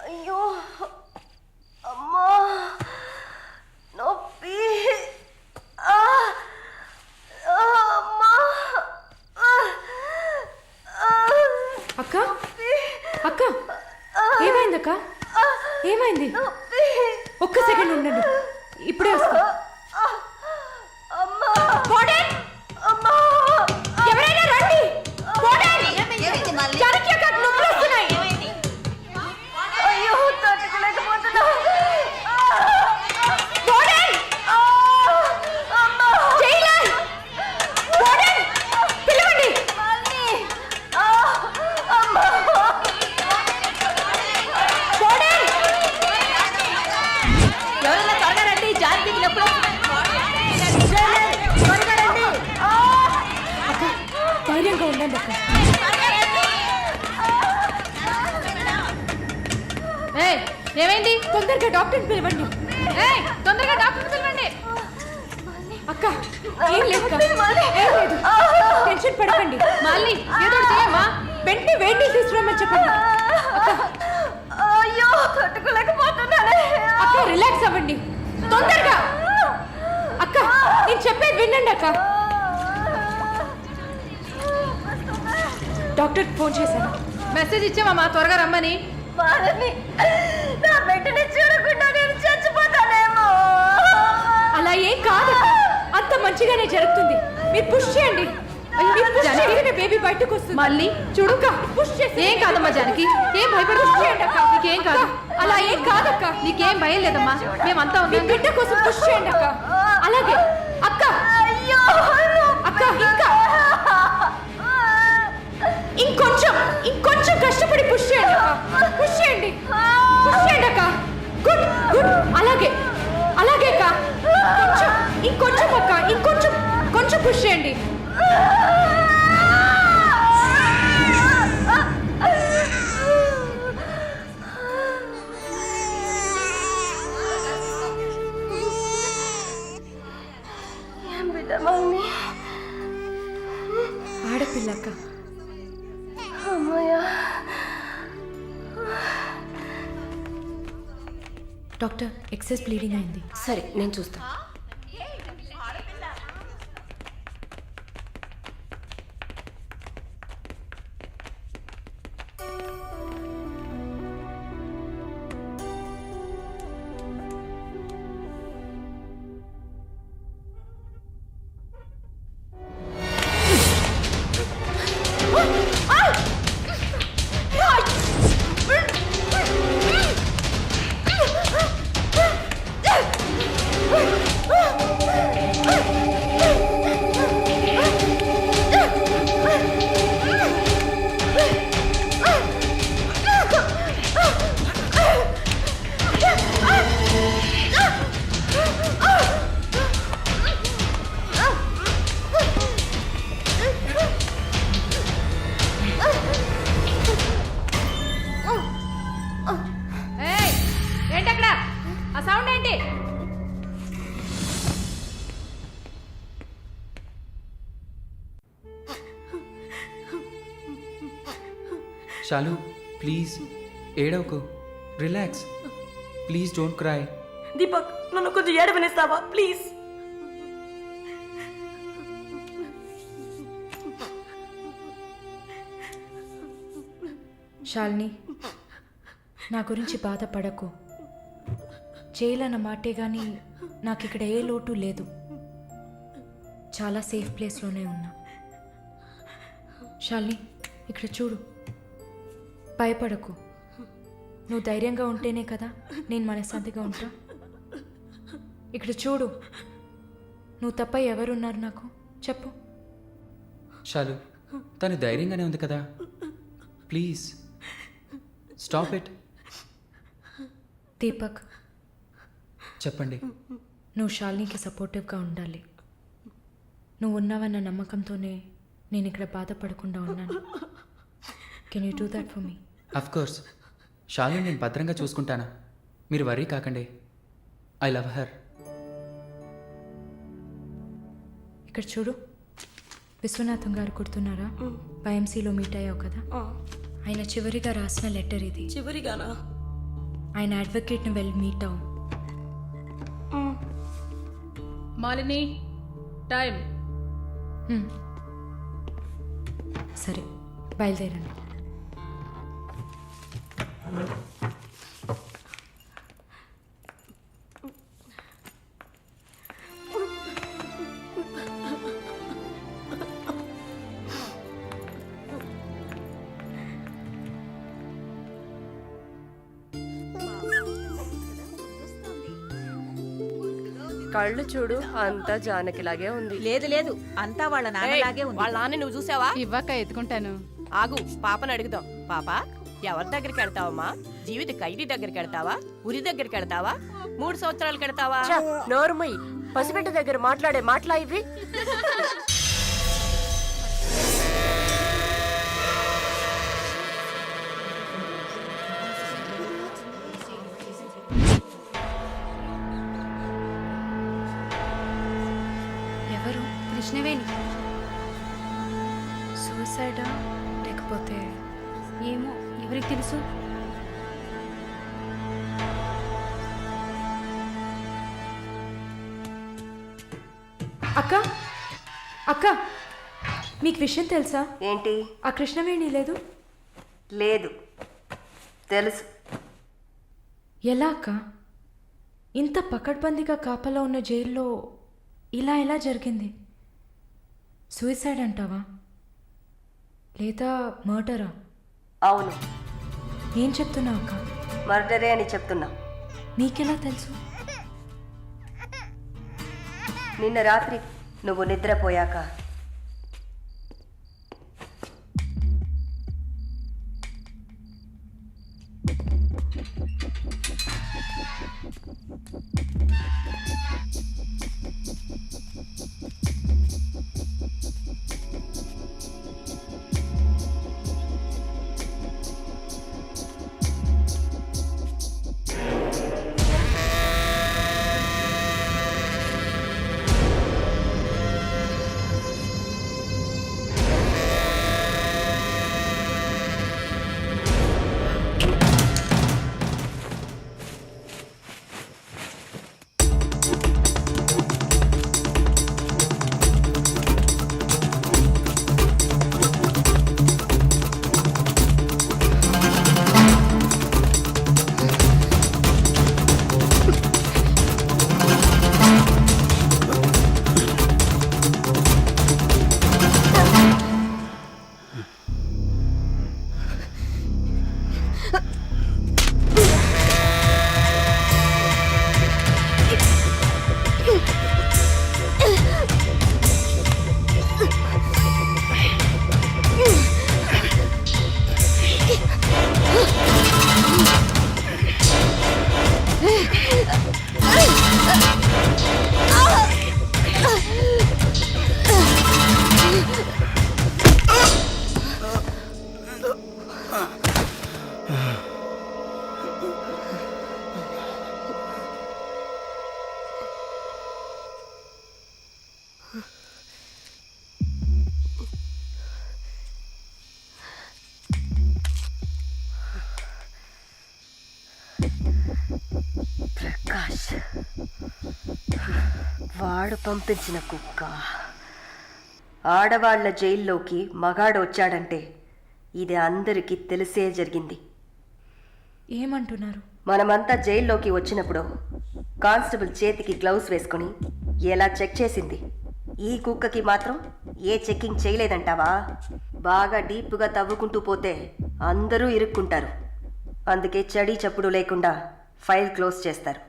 Speaker 4: అయ్యో అమ్మా, నొప్పి. అమ్మా.
Speaker 2: అక్క అక్క ఏమైంది అక్క? ఏమైంది? ఒక్క సెకండ్ ఉండండి, ఇప్పుడే వస్తా. ఎవరైనా రండి. జానకి అక్క, నొప్పులు వస్తున్నాయి.
Speaker 4: అయ్యో, తట్టుకోలేకపోతున్నా.
Speaker 2: పిలవండి.
Speaker 12: ఎవరైనా త్వరగా రండి, జానకి నొప్పులు.
Speaker 2: అక్క, ధైర్యంగా ఉండండి అక్క.
Speaker 6: ఏయ్, ఏమైంది?
Speaker 2: తొందరగా డాక్టర్ని పిలవండి.
Speaker 6: ఏయ్, తొందరగా డాక్టర్ పిలవండి.
Speaker 2: అక్క, ఏం లేదు అక్క. ఏం లేదు, టెన్షన్ పడకండి.
Speaker 6: మళ్ళీ ఏదో ఒకటి చేయమ్మా.
Speaker 2: వెంటనే వేడి నీళ్ళు తీసుకురమ్మని చెప్పండి.
Speaker 4: అయ్యో, తట్టుకోలేకపోతున్నానే.
Speaker 2: అక్క, రిలాక్స్ అవ్వండి తొందరగా. అక్క, నేను చెప్పేది వినండి అక్క. డాక్టర్కి ఫోన్ చేశాను.
Speaker 6: మెసేజ్ ఇచ్చామమ్మా, త్వరగా రమ్మని.
Speaker 4: మారని, నా బిడ్డని చూడకుండా నేను చచ్చిపోతానేమో.
Speaker 2: అలా ఏం కాదు, అంత మంచిగానే జరుగుతుంది. మీరు పుష్ చేయండి. బేబీ బయటకు వస్తుంది.
Speaker 6: మళ్ళీ చూడు,
Speaker 2: పుష్ చేసి.
Speaker 6: ఏం కాదమ్మా జానకి, ఏం భయపడకు.
Speaker 2: చేయండి అక్క.
Speaker 6: నీకేం కాదు.
Speaker 2: అలా ఏం కాదక్క.
Speaker 6: నీకేం భయం లేదమ్మా, మేమంతా
Speaker 2: మీ
Speaker 6: ఉన్నాం.
Speaker 2: బిడ్డ కోసం పుష్ చేయండి అక్క. అలాగే అక్క.
Speaker 4: అయ్యో,
Speaker 2: అక్క, ఇంకా ఇంకొంచెం కష్టపడి పుష్ చేయండి అక్క. పుష్ చేయండి, పుష్ చేయండి అక్క. Good good. అలాగే అలాగే అక్క. ఇంకొంచెం అక్క, కొంచెం పుష్ చేయండి.
Speaker 4: ఏం బిడ్డ మమ్మీ?
Speaker 2: ఆడపిల్ల అక్క.
Speaker 4: అమ్మయ్యా.
Speaker 2: డాక్టర్, ఎక్సెస్ బ్లీడింగ్ అయింది.
Speaker 4: సరే, నేను చూస్తాను.
Speaker 2: Ah!
Speaker 9: షాలు ప్లీజ్ ఏడవకు relax please don't cry.
Speaker 4: Deepak నన్ను కొంచెం ఏడవనిస్తావా ప్లీజ్?
Speaker 2: శాలిని, నా గురించి బాధపడకు. జైలు అన్న మాటే కానీ నాకు ఇక్కడ ఏ లోటు లేదు. చాలా సేఫ్ ప్లేస్లోనే ఉన్నా. శాలిని, ఇక్కడ చూడు, భయపడకు. నువ్వు ధైర్యంగా ఉంటేనే కదా నేను మనశ్శాంతిగా ఉంటా. ఇక్కడ చూడు, నువ్వు తప్ప ఎవరున్నారు నాకు చెప్పు.
Speaker 9: షాలు తను ధైర్యంగానే ఉంది కదా, ప్లీజ్ స్టాప్ ఇట్.
Speaker 2: దీపక్,
Speaker 9: చెప్పండి.
Speaker 2: నువ్వు శాలినికి సపోర్టివ్గా ఉండాలి. నువ్వు ఉన్నావన్న నమ్మకంతోనే నేను ఇక్కడ బాధపడకుండా ఉన్నాను. Can you do that for me?
Speaker 9: Of course Shalu నేను భద్రంగా చూసుకుంటానా, మీరు వరీ కాకండి. I love her.
Speaker 2: ఇక్కడ చూడు, విశ్వనాథం గారు గుర్తున్నారా? వైఎంసీలో మీట్ అయ్యావు కదా, ఆయన చివరిగా రాసిన లెటర్ ఇది.
Speaker 4: చివరిగానా?
Speaker 2: ఆయన అడ్వకేట్ని వెళ్ళి మీట్ అవ్వు.
Speaker 7: మాలిని టైం.
Speaker 2: సరే, బయలుదేరండి.
Speaker 4: కళ్ళు చూడు, అంతా జానకిలాగే ఉంది.
Speaker 10: లేదు లేదు, అంతా వాళ్ళ నాన్నలాగే ఉంది.
Speaker 6: వాళ్ళ నాన్న నువ్వు చూసావా?
Speaker 7: ఇవ్వక ఎత్తుకుంటాను.
Speaker 6: ఆగు, పాపను అడుగుదాం. పాప, ఎవరి దగ్గరికి వెళ్తావమ్మా? జీవిత ఖైదీ దగ్గరికి వెళ్తావా? ఉరి దగ్గరికి వెళ్తావా? 3 సంవత్సరాలకు వెళ్తావా?
Speaker 4: నోరుమయ్యి, పసిబిడ్డ దగ్గర మాట్లాడే మాటలా ఇవి?
Speaker 2: ఎవరు?
Speaker 6: కృష్ణవేణి.
Speaker 2: సూసైడా లేకపోతే?
Speaker 6: ఏమో, ఎవరికి తెలుసు?
Speaker 2: అక్క, అక్క, మీకు విషయం తెలుసా?
Speaker 4: ఏంటి?
Speaker 2: ఆ కృష్ణవేణి లేదు.
Speaker 4: లేదు, తెలుసు.
Speaker 2: ఎలా అక్క? ఇంత పకడ్బందీగా కాపలా ఉన్న జైల్లో ఇలా ఎలా జరిగింది? సూసైడ్ అంటావా లేదా మర్డరా?
Speaker 4: అవును.
Speaker 2: ఏం చెప్తున్నావు అక్క?
Speaker 4: మర్డరే అని చెప్తున్నా.
Speaker 2: నీకెలా తెలుసు?
Speaker 4: నిన్న రాత్రి నువ్వు నిద్రపోయాక వాడు పంపించిన కుక్క. ఆడవాళ్ల జైల్లోకి మగాడు వచ్చాడంటే ఇది అందరికీ తెలిసే జరిగింది.
Speaker 2: ఏమంటున్నారు?
Speaker 4: మనమంతా జైల్లోకి వచ్చినప్పుడు కానిస్టేబుల్ చేతికి గ్లౌస్ వేసుకుని ఎలా చెక్ చేసింది, ఈ కుక్కకి మాత్రం ఏ చెక్కింగ్ చేయలేదంటావా? బాగా డీప్గా తవ్వుకుంటూ పోతే అందరూ ఇరుక్కుంటారు. అందుకే చడి చప్పుడు లేకుండా ఫైల్ క్లోజ్ చేస్తారు.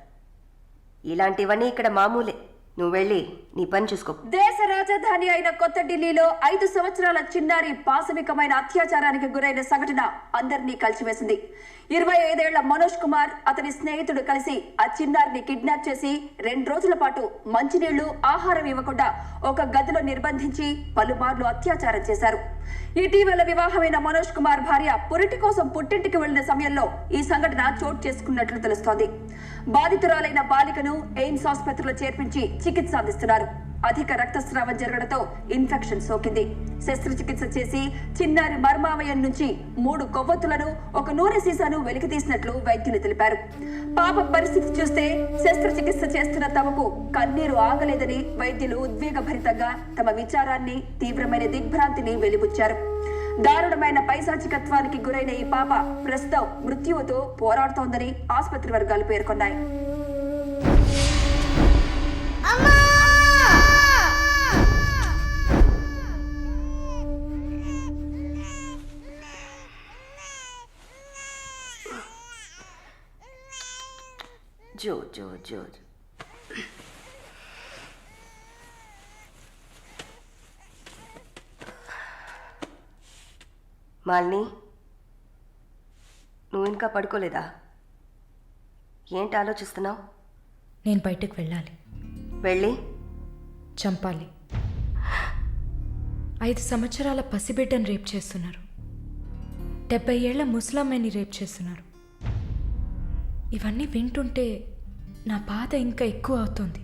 Speaker 4: ఇలాంటివన్నీ ఇక్కడ మామూలే. నువ్వు వెళ్ళి నీ పని చూసుకో.
Speaker 15: దేశ రాజధాని అయిన కొత్త ఢిల్లీలో 5 సంవత్సరాల చిన్నారి పాశవికమైన అత్యాచారానికి గురైన సంఘటన అందరినీ కలిసివేసింది. 25 ఏళ్ల మనోజ్ కుమార్ అతని స్నేహితుడు కలిసి ఆ చిన్నారిని కిడ్నాప్ చేసి 2 రోజుల పాటు మంచినీళ్లు, ఆహారం ఇవ్వకుండా ఒక గదిలో నిర్బంధించి పలుమార్లు అత్యాచారం చేశారు. ఇటీవల వివాహమైన మనోజ్ కుమార్ భార్య పురిటి కోసం పుట్టింటికి వెళ్లిన సమయంలో ఈ సంఘటన చోటు చేసుకున్నట్లు తెలుస్తోంది. బాధితురాలైన బాలికను ఎయిమ్స్ ఆసుపత్రిలో చేర్పించి చికిత్స అందిస్తున్నారు. అధిక రక్తస్రావం జరగడంతో ఇన్ఫెక్షన్ సోకింది. శస్త్రచికిత్స చేసి చిన్నారి మర్మావయం నుంచి 3 కొవ్వొత్తులను, ఒక నూనె సీసాను వెలికి తీసినట్లు వైద్యులు తెలిపారు. పాప పరిస్థితి చూస్తే శస్త్రచికిత్స చేస్తున్న తమకు కన్నీరు ఆగలేదని వైద్యులు ఉద్వేగభరితంగా తమ విచారాన్ని, తీవ్రమైన దిగ్భ్రాంతిని వెలిబుచ్చారు. దారుణమైన పైశాచికత్వానికి గురైన ఈ పాప ప్రస్తుతం మృత్యువుతో పోరాడుతోందని ఆసుపత్రి వర్గాలు పేర్కొన్నాయి.
Speaker 4: జో జో జో మాలిని, నువ్వు ఇంకా పడుకోలేదా? ఏంటి ఆలోచిస్తున్నావు?
Speaker 2: నేను బయటకు వెళ్ళాలి.
Speaker 4: వెళ్ళి
Speaker 2: చంపాలి. 5 సంవత్సరాల పసిబిడ్డను రేప్ చేస్తున్నారు. 70 ఏళ్ల ముసలమ్మని రేప్ చేస్తున్నారు. ఇవన్నీ వింటుంటే నా బాధ ఇంకా ఎక్కువ అవుతుంది.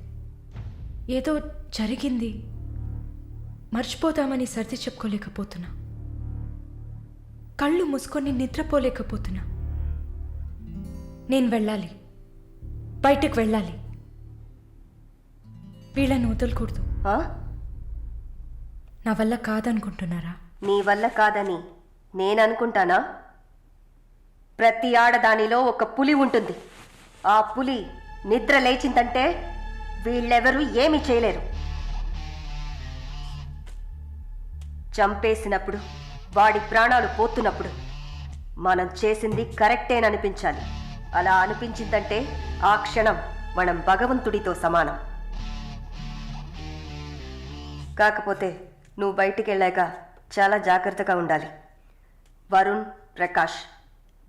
Speaker 2: ఏదో జరిగింది, మర్చిపోతామని సర్ది చెప్పుకోలేకపోతున్నా. కళ్ళు మూసుకొని నిద్రపోలేకపోతున్నా. నేను వెళ్ళాలి, బయటకు వెళ్ళాలి. వీళ్ళని వదలకూడదు. నా వల్ల కాదనుకుంటున్నారా?
Speaker 4: నీ వల్ల కాదని నేను అనుకుంటానా? ప్రతి ఆడదానిలో ఒక పులి ఉంటుంది. ఆ పులి నిద్ర లేచిందంటే వీళ్ళెవరూ ఏమీ చేయలేరు. చంపేసినప్పుడు, వాడి ప్రాణాలు పోతున్నప్పుడు మనం చేసింది కరెక్టేననిపించాలి. అలా అనిపించిందంటే ఆ క్షణం మనం భగవంతుడితో సమానం. కాకపోతే నువ్వు బయటికి వెళ్ళాక చాలా జాగ్రత్తగా ఉండాలి. వరుణ్, ప్రకాష్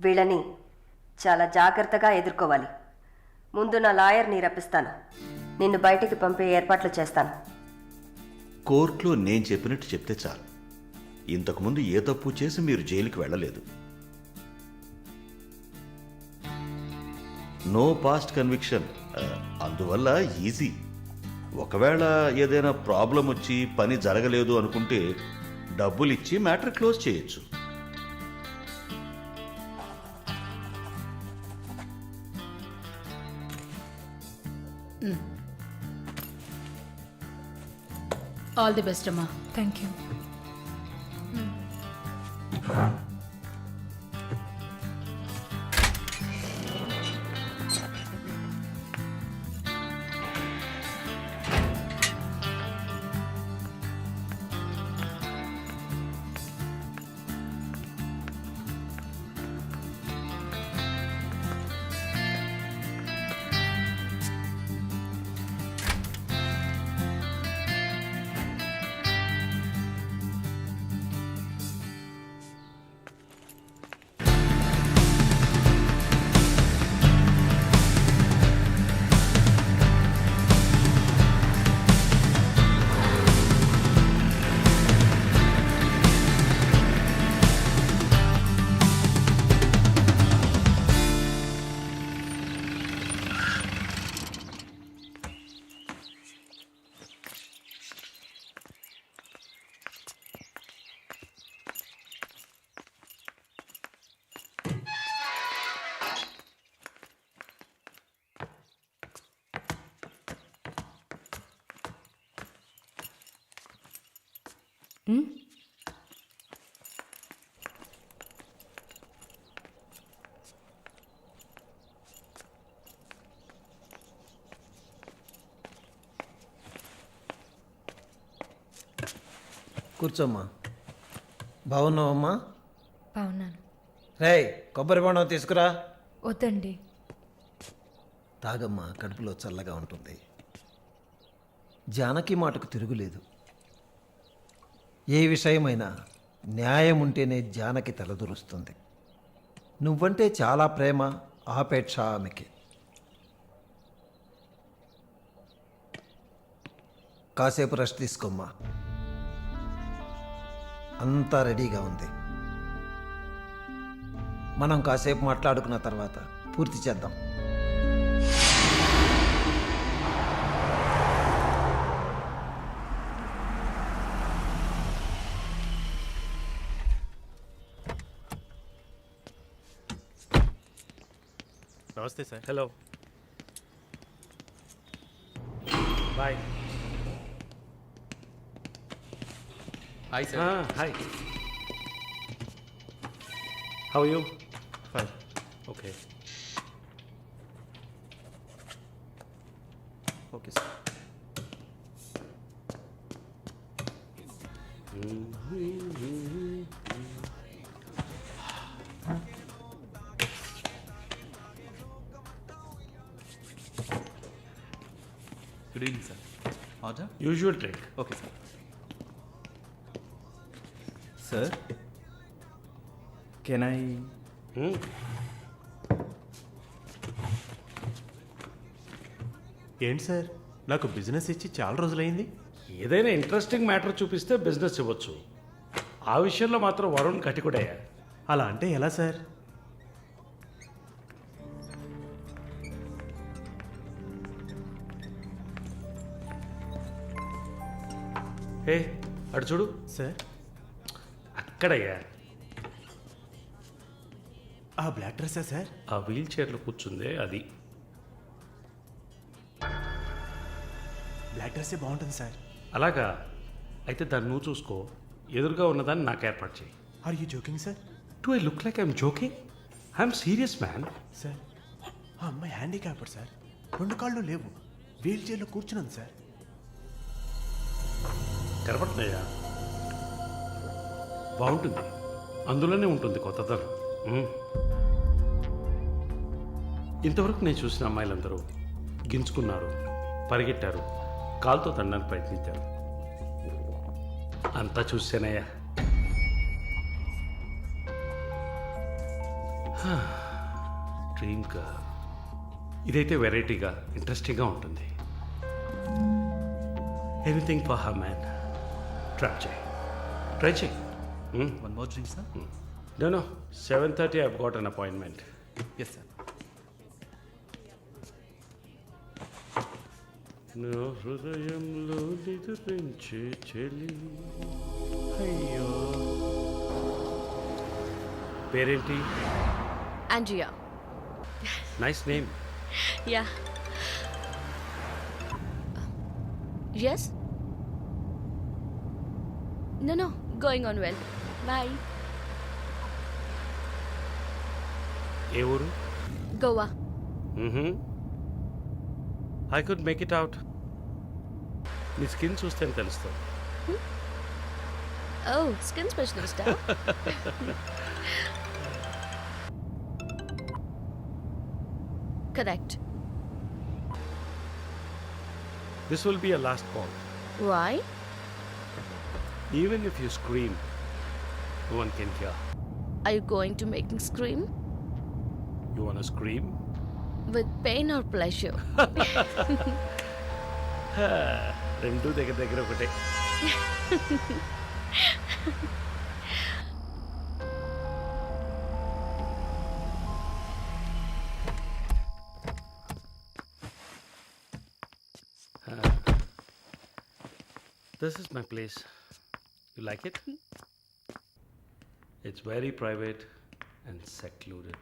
Speaker 4: వీళ్ళని చాలా జాగ్రత్తగా ఎదుర్కోవాలి. ముందు నా లాయర్ని రప్పిస్తాను. నిన్ను బయటికి పంపే ఏర్పాట్లు చేస్తాను.
Speaker 13: కోర్టులో నేను చెప్పినట్టు చెప్తే చాలు. ఇంతకుముందు ఏ తప్పు చేసి మీరు జైలుకి వెళ్ళలేదు. No past conviction. అందువల్ల ఈజీ. ఒకవేళ ఏదైనా ప్రాబ్లం వచ్చి పని జరగలేదు అనుకుంటే డబ్బులు ఇచ్చి మ్యాటర్ క్లోజ్ చేయొచ్చు.
Speaker 7: ఆల్ ది బెస్ట్ అమ్మా.
Speaker 2: Thank you.
Speaker 14: కూర్చోమ్మా. బాగున్నావమ్మా?
Speaker 2: బాగున్నాను.
Speaker 14: రేయ్, కొబ్బరి బొండం తీసుకురా.
Speaker 2: వద్దండి.
Speaker 14: తాగమ్మా, కడుపులో చల్లగా ఉంటుంది. జానకి మాటకు తిరుగులేదు. ఏ విషయమైనా న్యాయం ఉంటేనే జానకి తలదూరుస్తుంది. నువ్వంటే చాలా ప్రేమ, ఆపేక్ష ఆమెకి. కాసేపు రెస్ట్ తీసుకోమ్మా. అంతా రెడీగా ఉంది. మనం కాసేపు మాట్లాడుకున్న తర్వాత పూర్తి చేద్దాం.
Speaker 11: నమస్తే sir.
Speaker 1: Hello, bye.
Speaker 5: Hi sir.
Speaker 1: Hi, how you?
Speaker 11: Fine.
Speaker 1: Okay.
Speaker 11: Okay sir.
Speaker 5: Good evening sir. Order?
Speaker 1: Usual drink.
Speaker 5: Okay sir. Sir, can I?
Speaker 11: ఏంటి సార్, నాకు బిజినెస్ ఇచ్చి చాలా రోజులైంది.
Speaker 1: ఏదైనా ఇంట్రెస్టింగ్ మ్యాటర్ చూపిస్తే బిజినెస్ ఇవ్వచ్చు. ఆ విషయంలో మాత్రం వరుణ్ కటికుడయ్యా.
Speaker 11: అలా అంటే ఎలా సార్?
Speaker 1: హే, అటు చూడు.
Speaker 11: సార్,
Speaker 1: అక్కడయ్యా,
Speaker 11: ఆ బ్లాక్ డ్రెస్సా సార్?
Speaker 1: ఆ వీల్ చైర్లో కూర్చుందే అది.
Speaker 11: బ్లాక్ డ్రెస్సే బాగుంటుంది సార్.
Speaker 1: అలాగా? అయితే దాన్ని నువ్వు చూసుకో. ఎదురుగా ఉన్నదాన్ని నాకు ఏర్పాటు చేయి.
Speaker 11: Are you joking sir?
Speaker 1: Do I look like I'm joking? I'm serious man.
Speaker 11: Sir, ఆ అమ్మాయి హ్యాండిక్యాప్డ్ సార్. 2 కాళ్ళు లేవు, వీల్ చైర్లో కూర్చున్నాను సార్.
Speaker 1: కనపడుతున్నాయా? బాగుంటుంది, అందులోనే ఉంటుంది కొత్తదనం. ఇంతవరకు నేను చూసిన అమ్మాయిలందరూ గింజుకున్నారు, పరిగెట్టారు, కాలుతో తండడానికి ప్రయత్నించారు. అంతా చూసానయ్యా. Dream girl. ఇదైతే వెరైటీగా, ఇంట్రెస్టింగ్గా ఉంటుంది. Anything for her man. Try చేయి.
Speaker 5: One more drink sir?
Speaker 1: No, 7:30 I've got an appointment.
Speaker 5: Yes sir.
Speaker 1: నా హృదయంలో నిద్రించే చెలి. అయ్యో, పేరేంటి?
Speaker 2: ఆంజియా.
Speaker 1: Nice name.
Speaker 2: Ya. Yes. No, going on well. Bye.
Speaker 1: ఏ ఊరు?
Speaker 2: Goa.
Speaker 1: I could make it out. నీ స్కిన్ చూస్తేనే తెలుస్తుంది.
Speaker 2: Oh, skin specialist. Correct.
Speaker 1: This will be a last call.
Speaker 2: Why?
Speaker 1: Even if you scream, no one can hear.
Speaker 2: Are you going to make me scream?
Speaker 1: You wanna scream?
Speaker 2: With pain or pleasure?
Speaker 1: రెండు దగ్గర ఒకటే. This is my place. You like it? It's very private and secluded.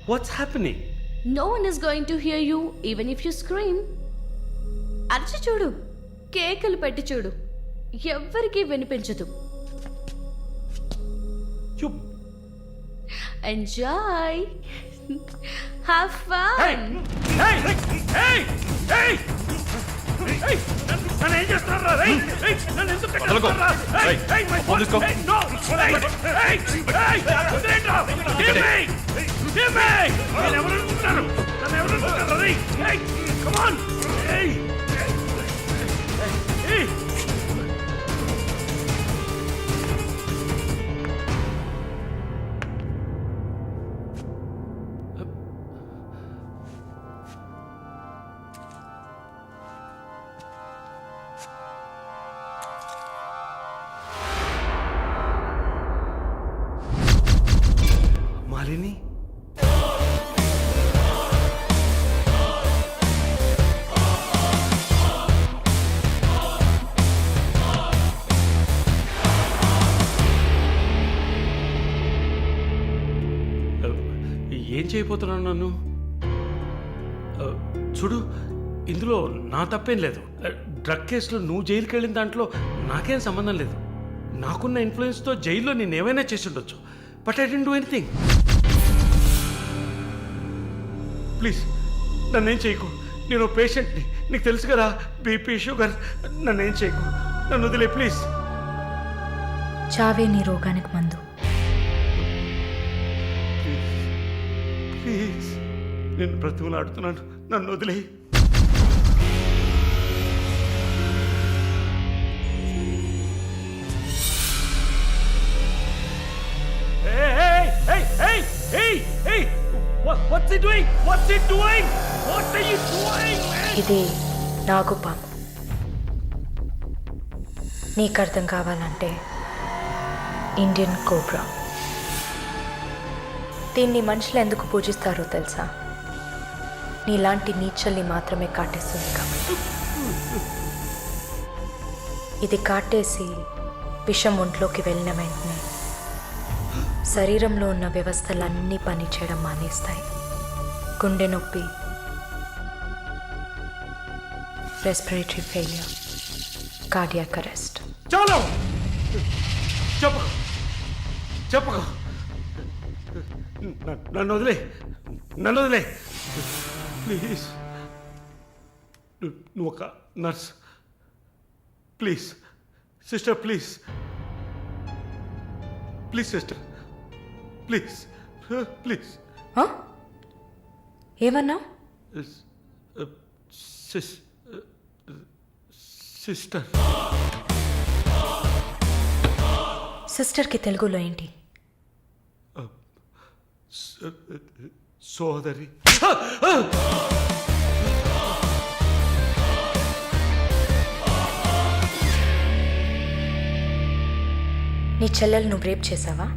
Speaker 1: What's happening?
Speaker 7: No one is going to hear you even if you scream. అరచి చూడు, కేకలు పెట్టి చూడు, ఎవ్వరికీ వినిపించదు. Enjoy, have fun.
Speaker 1: నన్ను ఏం చేస్తున్నారా? నన్ను ఎందుకు కట్టేస్తున్నారా? నన్ను ఎవరు అనుకుంటున్నారు? నన్ను ఎవరు అనుకుంటున్నారు? కమాన్. మాలిని, ఏం చేయబోతున్నాను నన్ను? చూడు, ఇందులో నా తప్పేం లేదు. డ్రగ్ కేసులో నువ్వు జైలుకి వెళ్ళిన దాంట్లో నాకేం సంబంధం లేదు. నాకున్న ఇన్ఫ్లుయెన్స్తో జైల్లో నేను ఏమైనా చేసి ఉండొచ్చు. But I didn't do anything. Please నన్నేం చేయకు. నేను పేషెంట్ని, నీకు తెలుసు కదా, బీపీ, షుగర్. నన్నేం చేయకు, నన్ను వదిలే ప్లీజ్.
Speaker 2: చావే నీ రోగానికి మందు.
Speaker 1: ప్లీజ్, నేను బ్రతిమలాడుతున్నాను, నన్ను వదిలే. What's he doing? What's he doing? What are you doing, man?
Speaker 2: ఇది నాగుపాము. నీకు అర్థం కావాలంటే ఇండియన్ కోబ్రా. దీన్ని మనుషులు ఎందుకు పూజిస్తారో తెలుసా? నీలాంటి నీచల్ని మాత్రమే కాటేస్తుంది కాబట్టి. ఇది కాటేసి విషం ఒంట్లోకి వెళ్ళిన వెంటనే శరీరంలో ఉన్న వ్యవస్థలన్నీ పనిచేయడం మానేస్తాయి. గుండె నొప్పి, రెస్పిరేటరీ ఫెయిల్యూర్, కార్డియాక్ అరెస్ట్.
Speaker 1: చాలు, చెప్పకు, చెప్పకు. నన్ను వదిలే, నన్ను వదిలే ప్లీజ్. నువ్వు ఒక nurse. Please sister, please please sister, please please.
Speaker 2: ఏమన్నా?
Speaker 1: సిస్టర్.
Speaker 2: సిస్టర్కి తెలుగులో ఏంటి?
Speaker 1: సోదరి.
Speaker 2: నీ చెల్లెలు నువ్వు రేప్ చేసావా?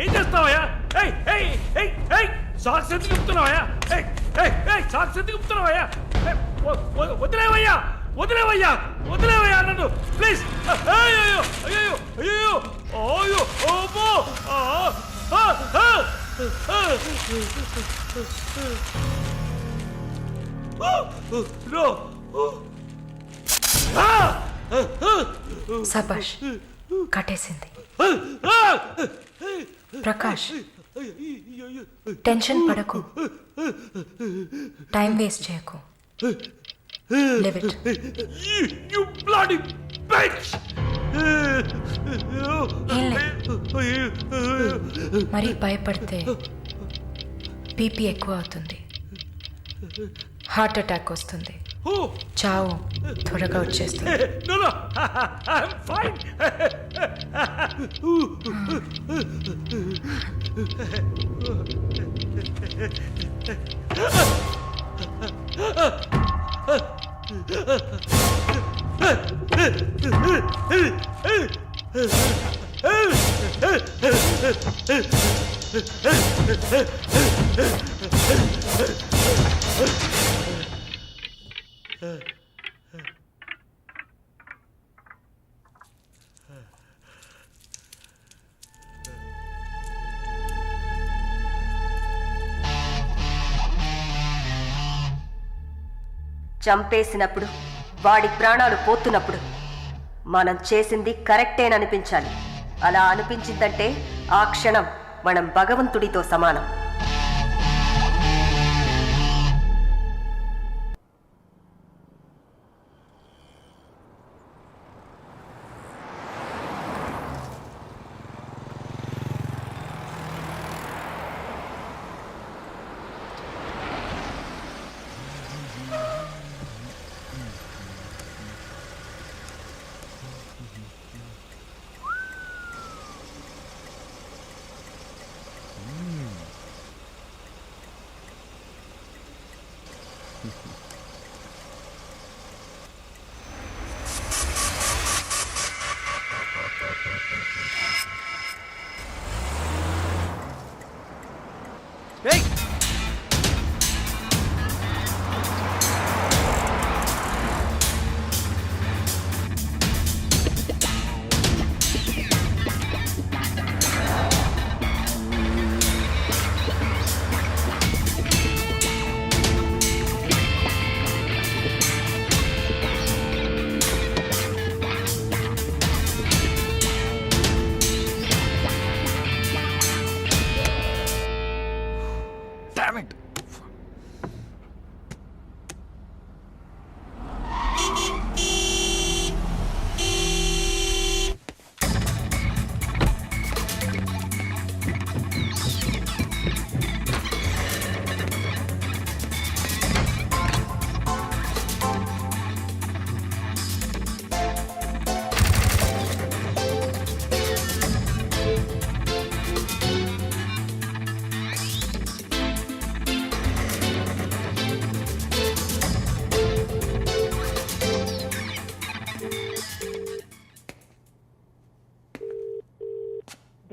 Speaker 1: ఏం చేస్తావయ్యా? సాక్స్ ఎందుకు చెప్తున్నావయ్యా? సాక్స్ ఎందుకు చెప్తున్నావయ్యా? వదిలేవయ్యా, వదిలేవయ్యా, వదిలేవయ్యా నన్ను ప్లీజ్. అయ్యో అయ్యో అయ్యో అయ్యో ఓమో.
Speaker 2: సబాష్, కట్టేసింది. ప్రకాష్, టెన్షన్ పడకు, టైం వేస్ట్ చేయకు. Live it.
Speaker 1: You bloody bitch!
Speaker 2: మరీ భయపడితే బీపీ ఎక్కువ అవుతుంది, హార్ట్ అటాక్ వస్తుంది, చావు త్వరగా వచ్చేస్తుంది.
Speaker 1: No, no, I'm fine.
Speaker 4: చంపేసినప్పుడు వాడి ప్రాణాలు పోతున్నప్పుడు మనం చేసింది కరెక్టేననిపించాలి. అలా అనిపించిందంటే ఆ క్షణం మనం భగవంతుడితో సమానం.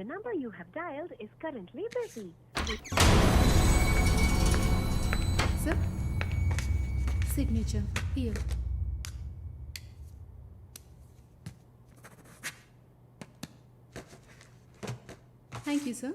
Speaker 16: The number you have dialed is currently busy.
Speaker 7: Sir, signature here. Thank you, sir.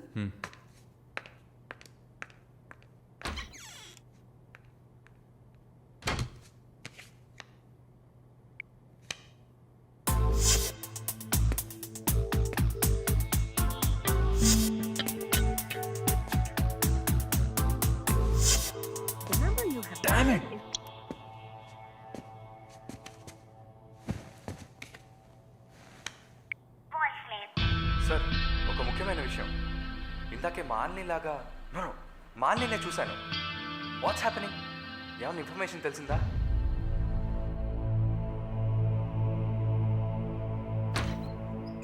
Speaker 16: The number you have
Speaker 5: Damn it!
Speaker 16: dialed is
Speaker 5: sir, ఒక ముఖ్యమైన విషయం. ఇందాకే మాలినిలాగా మాలిని చూశాను. What's happening? ఏమైనా ఇన్ఫర్మేషన్ తెలిసిందా?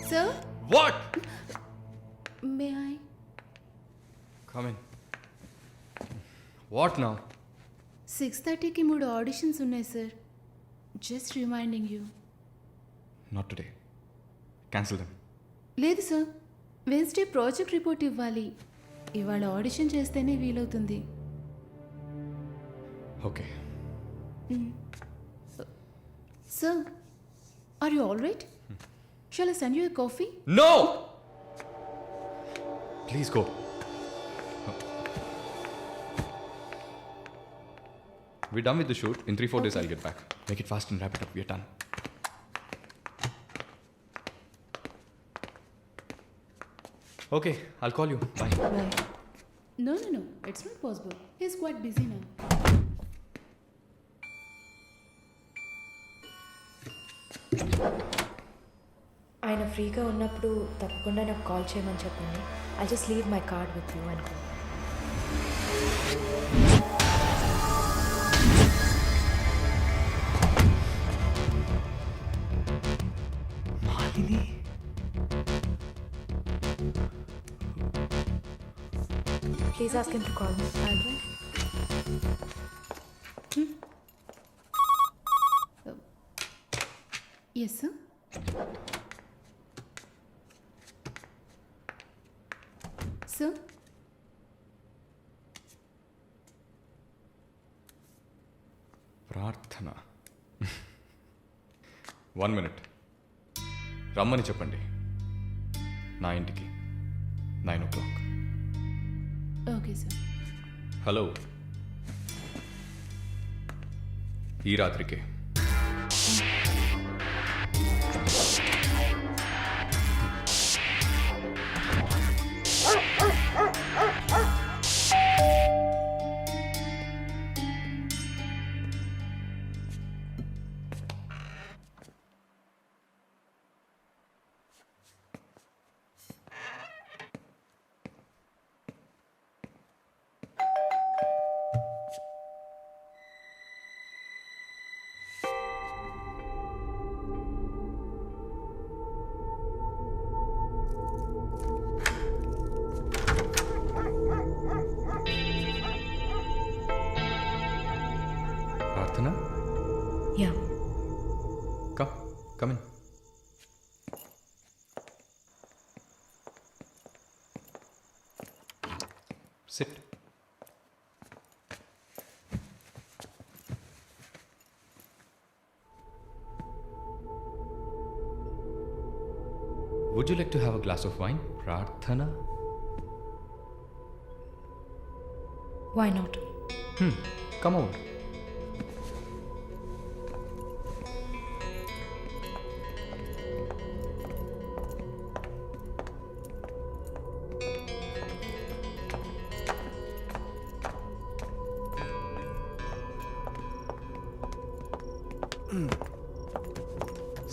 Speaker 7: Sir,
Speaker 5: what?
Speaker 7: may I?
Speaker 5: Come in. What now?
Speaker 7: 6:30కి 3 auditions ఉన్నాయి sir. Just reminding you.
Speaker 5: Not today. Cancel them.
Speaker 7: లేదు సార్, వెన్స్డే ప్రాజెక్ట్ రిపోర్ట్ ఇవ్వాలి. ఇవాళ ఆడిషన్ చేస్తేనే వీలవుతుంది.
Speaker 5: Okay.
Speaker 7: Sir, are you all right? Shall I send you a coffee?
Speaker 5: No! Please go. We're done with the shoot. In 3-4 days, I'll get back. Make it fast and wrap it up. We're done. Okay, I'll call you. Bye.
Speaker 7: Bye. No, it's not possible. He's quite busy now.
Speaker 2: ఆయన ఫ్రీగా ఉన్నప్పుడు తప్పకుండా నాకు call చేయమని చెప్పండి. I just leave my card with you అనుకో.
Speaker 5: Malini.
Speaker 2: Please ask him to call me.
Speaker 7: Yes, sir. Sir?
Speaker 5: ప్రార్థన. 1 minute. రమ్మని చెప్పండి నా ఇంటికి 9 o'clock.
Speaker 7: Okay, sir.
Speaker 5: హలో. ఈ రాత్రికి. ప్రార్థన,
Speaker 2: yeah
Speaker 5: come in. Sit. Would you like to have a glass of wine, Prarthana?
Speaker 2: Why not?
Speaker 5: Come over.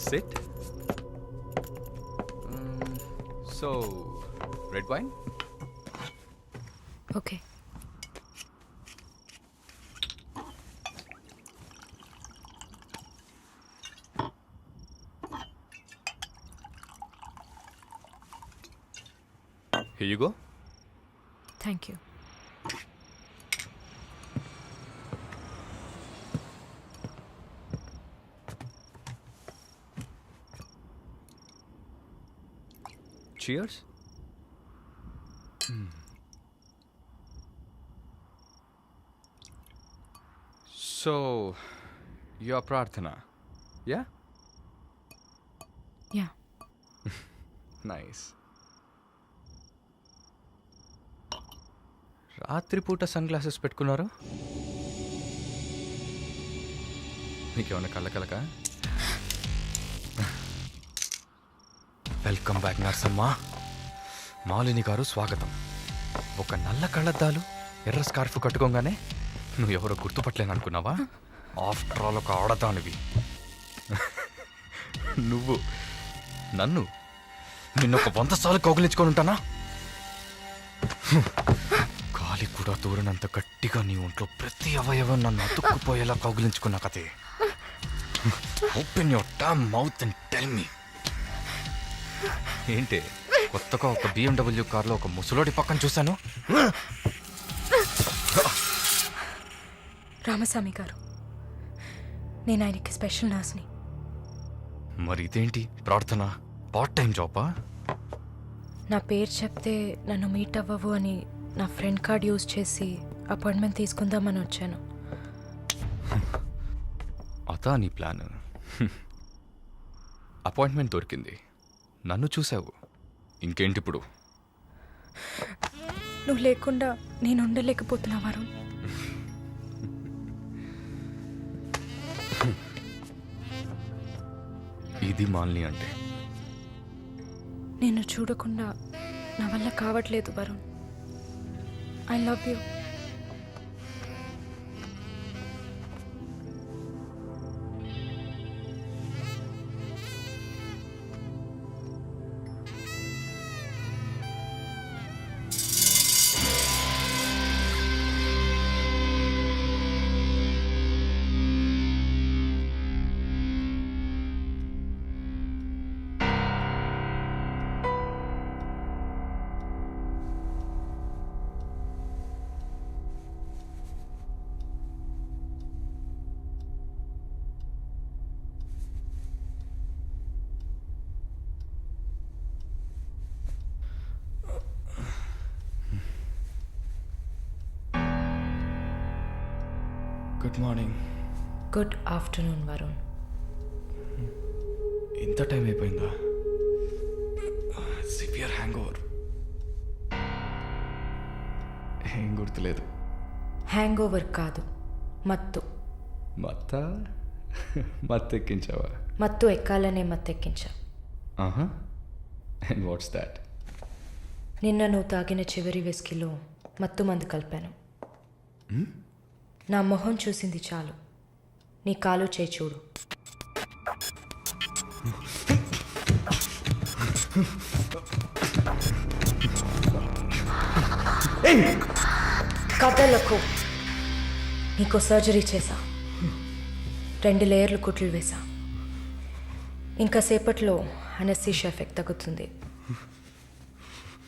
Speaker 5: Sit. So, red wine?
Speaker 2: Okay.
Speaker 5: Here you go.
Speaker 2: Thank you.
Speaker 5: Cheers. So, you're Prarthana, yeah?
Speaker 2: Yeah.
Speaker 5: Nice. రాత్రిపూట sunglasses పెట్టుకున్నారు? మీకేమన్నా కళ్ళకలక? Welcome back నర్సమ్మ. మాలిని గారు స్వాగతం. ఒక నల్ల కళ్ళద్దాలు, ఎర్ర స్కార్ఫ్ కట్టుకోగానే నువ్వు ఎవరో గుర్తుపట్టలేను అనుకున్నావా? ఆఫ్టర్ ఆల్ ఒక ఆడదానివి. నువ్వు నన్ను నిన్నొక 100 సార్లు కౌగిలించుకొని ఉంటానా? గాలి కూడా దూరనంత గట్టిగా నీ ఒంట్లో ప్రతి అవయవం నన్ను అతుక్కుపోయేలా కౌగిలించుకున్నా కదే. Open your damn mouth and tell me. ఏంటి కొత్తగా ఒక BMW కార్లో ఒక ముసలోడి పక్కన చూశాను?
Speaker 2: రామస్వామి గారు, నేను ఆయనకి స్పెషల్ నర్స్ని.
Speaker 5: మరి ఇదేంటి ప్రార్థన? పార్ట్ టైం జాబా?
Speaker 2: నా పేరు చెప్తే నన్ను మీట్ అవ్వవు అని నా ఫ్రెండ్ కార్డ్ యూజ్ చేసి అపాయింట్మెంట్ తీసుకుందామని వచ్చాను.
Speaker 5: అదా నీ ప్లాన్? అపాయింట్మెంట్ దొరికింది, నన్ను చూసావు, ఇంకేంటి ఇప్పుడు?
Speaker 2: నువ్వు లేకుండా నేను ఉండలేకపోతున్నా వరుణ్.
Speaker 5: ఇది మాలిని అంటే.
Speaker 2: నేను చూడకుండా నా వల్ల కావట్లేదు Varun. I love you.
Speaker 5: Good morning.
Speaker 2: Good afternoon Varun.
Speaker 5: ఇంత టైం అయిపోయిందా? Severe hang over. ఏం గుర్తులేదు.
Speaker 2: హ్యాంగ్ ఓవర్ కాదు, మత్తు.
Speaker 5: మత్తెక్కించావా?
Speaker 2: మత్తు ఎక్కాలనే మత్తెక్కించా.
Speaker 5: ఆహా. And what's that?
Speaker 2: నిన్న నువ్వు తాగిన చివరి విస్కీలో మత్తు మందు కలిపాను. నా మొహం చూసింది చాలు, నీ కాలు చేయి చూడు. కథలకు నీకు సర్జరీ చేశా, 2 లేయర్లు కుట్లు వేసా. ఇంకా సేపట్లో అనస్థీషియా ఎఫెక్ట్ తగ్గుతుంది.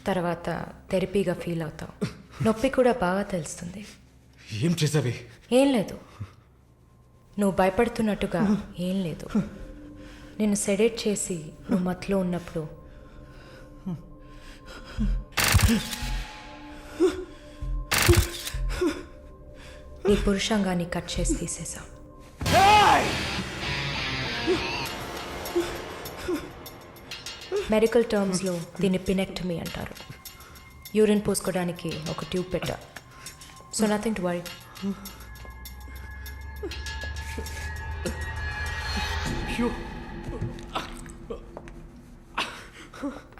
Speaker 2: తర్వాత థెరపీగా ఫీల్ అవుతావు. నొప్పి కూడా బాగా తెలుస్తుంది.
Speaker 5: ఏం చేసావి?
Speaker 2: ఏం లేదు, నువ్వు భయపడుతున్నట్టుగా ఏం లేదు. నిన్ను సెడేట్ చేసి నువ్వు మత్తులో ఉన్నప్పుడు నీ పురుషాంగాన్ని కట్ చేసి తీసేశాం. మెడికల్ టర్మ్స్లో దీన్ని పినెక్టమీ అంటారు. యూరిన్ పోసుకోవడానికి ఒక ట్యూబ్ పెట్టా. So nothing to worry.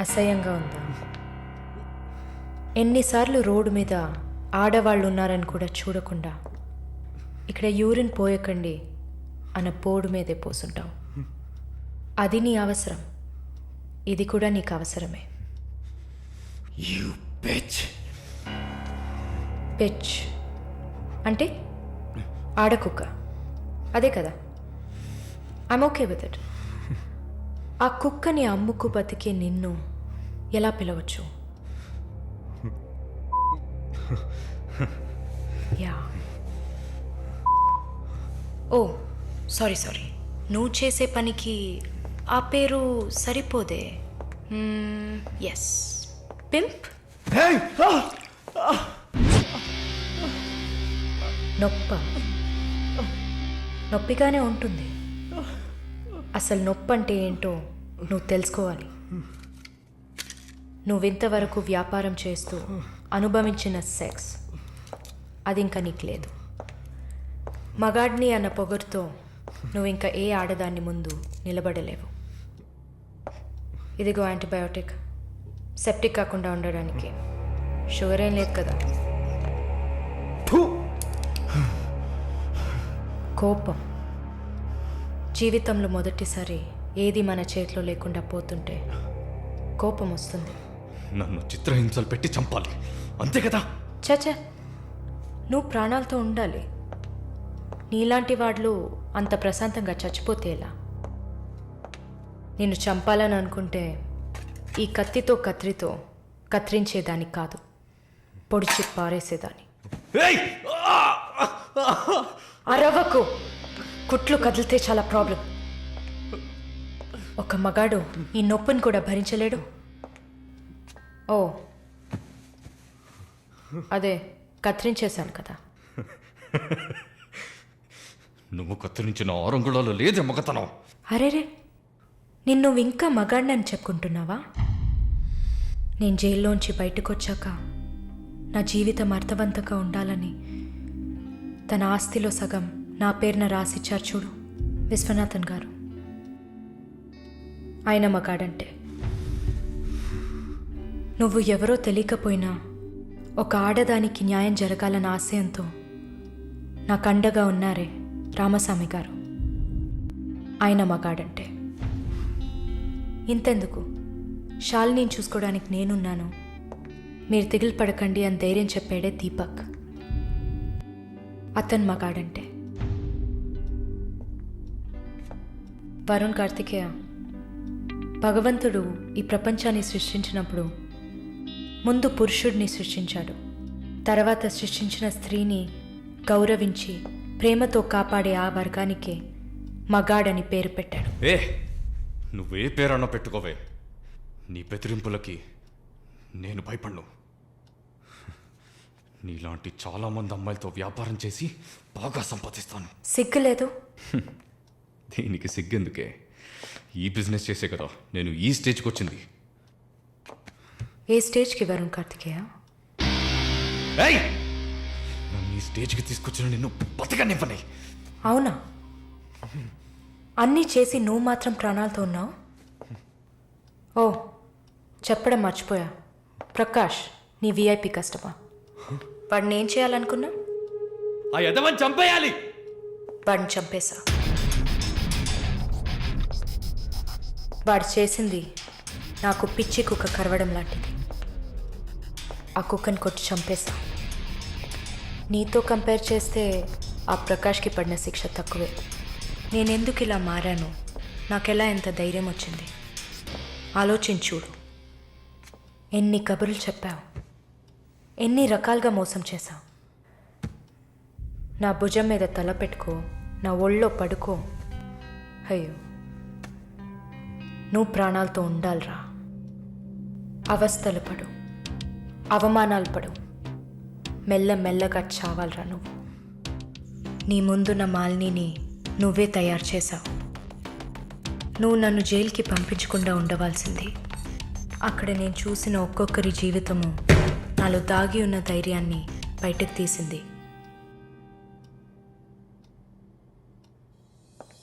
Speaker 2: అసహ్యంగా ఉందా? ఎన్నిసార్లు రోడ్డు మీద ఆడవాళ్ళు ఉన్నారని కూడా చూడకుండా ఇక్కడ యూరిన్ పోయకండి అన్న బోర్డు మీదే పోసుంటావు. అది నీ అవసరం, ఇది కూడా నీకు అవసరమే. పిచ్ అంటే ఆడకుక్క, అదే కదా? I'm okay with it. ఆ కుక్కని అమ్ముకు బతికే నిన్ను ఎలా పిలవచ్చు? యా. ఓ సారీ, నువ్వు చేసే పనికి ఆ పేరు సరిపోదే. Yes, pimp. నొప్పిగానే ఉంటుంది. అసలు నొప్పి అంటే ఏంటో నువ్వు తెలుసుకోవాలి. నువ్వింతవరకు వ్యాపారం చేస్తూ అనుభవించిన సెక్స్ అది ఇంకా నీకు లేదు. మగాడ్ని అన్న పొగరుతో నువ్వు ఇంకా ఏ ఆడదాన్ని ముందు నిలబడలేవు. ఇదిగో యాంటీబయాటిక్, సెప్టిక్ కాకుండా ఉండడానికి. షుగర్ ఏం లేదు కదా? కోపం. జీవితంలో మొదటిసారి ఏది మన చేతిలో లేకుండా పోతుంటే కోపం వస్తుంది.
Speaker 5: నన్ను చిత్రహింసలు పెట్టి చంపాలి, అంతే కదా?
Speaker 2: చచ్చా, నువ్వు ప్రాణాలతో ఉండాలి. నీలాంటి వాళ్ళు అంత ప్రశాంతంగా చచ్చిపోతే ఎలా? నిన్ను చంపాలని అనుకుంటే ఈ కత్తితో కత్తిరించేదాన్ని కాదు, పొడిచి పారేసేదాన్ని. అరవకు, కుట్లు కదిలితే చాలా ప్రాబ్లం. ఒక మగాడు ఈ నొప్పిని కూడా భరించలేడు. ఓ అదే కత్తిరించేశాను కదా.
Speaker 5: నువ్వు కత్తిరించిన ఆరంగుళాలు లేదే మగతనం.
Speaker 2: అరేరే, నిన్ను ఇంకా మగాడినని చెప్పుకుంటున్నావా? నేను జైల్లోంచి బయటకు వచ్చాక నా జీవితం అర్థవంతంగా ఉండాలని తన ఆస్తిలో సగం నా పేరున రాసిచ్చారు చూడు విశ్వనాథన్ గారు. ఆయన మగాడంటే. నువ్వు ఎవరో తెలియకపోయినా ఒక ఆడదానికి న్యాయం జరగాలన్న ఆశయంతో నాకు అండగా ఉన్నారే రామస్వామి గారు, ఆయన మగాడంటే. ఇంతెందుకు, శాలిని చూసుకోవడానికి నేనున్నాను, మీరు దిగులు పడకండి అని ధైర్యం చెప్పాడే దీపక్, అతను మగాడంటే. వరుణ్ కార్తికేయ, భగవంతుడు ఈ ప్రపంచాన్ని సృష్టించినప్పుడు ముందు పురుషుడిని సృష్టించాడు, తర్వాత సృష్టించిన స్త్రీని గౌరవించి ప్రేమతో కాపాడే ఆ వర్గానికే మగాడని పేరు పెట్టాడు.
Speaker 5: నువ్వే పేరన్నా పెట్టుకోవే, నీ బెదిరింపులకి నేను భయపడ్ను. నీలాంటి చాలామంది అమ్మాయిలతో వ్యాపారం చేసి బాగా సంపాదిస్తాను.
Speaker 2: సిగ్గులేదు?
Speaker 5: దీనికి సిగ్గెందుకే? ఈ బిజినెస్ చేసే కదా నేను ఈ స్టేజ్కి వచ్చింది.
Speaker 2: ఏ స్టేజ్కి వరుణ్ కార్తికేయ?
Speaker 5: నన్ను ఈ స్టేజ్కి తీసుకొచ్చిన నిన్ను బతకనివ్వని.
Speaker 2: అవునా? అన్నీ చేసి నువ్వు మాత్రం ప్రాణాలతో ఉన్నావు? ఓ, చెప్పడం మర్చిపోయా. ప్రకాష్ నీ విఐపి కస్టమర్. వాడిని ఏం చేయాలనుకున్నా?
Speaker 5: ఆ యదవని చంపేయాలి.
Speaker 2: వాడిని చంపేశా. వాడు చేసింది నాకు పిచ్చి కుక్క కరవడం లాంటిది. ఆ కుక్కను కొట్టి చంపేశా. నీతో కంపేర్ చేస్తే ఆ ప్రకాష్కి పడిన శిక్ష తక్కువే. నేనెందుకు ఇలా మారాను, నాకెలా ఎంత ధైర్యం వచ్చింది ఆలోచించుడు. ఎన్ని కబుర్లు చెప్పావు, ఎన్ని రకాలుగా మోసం చేశావు. నా భుజం మీద తల పెట్టుకో, నా ఒళ్ళో పడుకో. అయ్యో, నువ్వు ప్రాణాలతో ఉండాలిరా. అవస్థలు పడు, అవమానాలు పడు, మెల్లమెల్లగా చావాలిరా నువ్వు. నీ ముందున్న మాలిని నువ్వే తయారు చేశావు. నువ్వు నన్ను జైలుకి పంపించకుండా ఉండవలసింది. అక్కడ నేను చూసిన ఒక్కొక్కరి జీవితము నాలో దాగి ఉన్న ధైర్యాన్ని బయటకు తీసింది.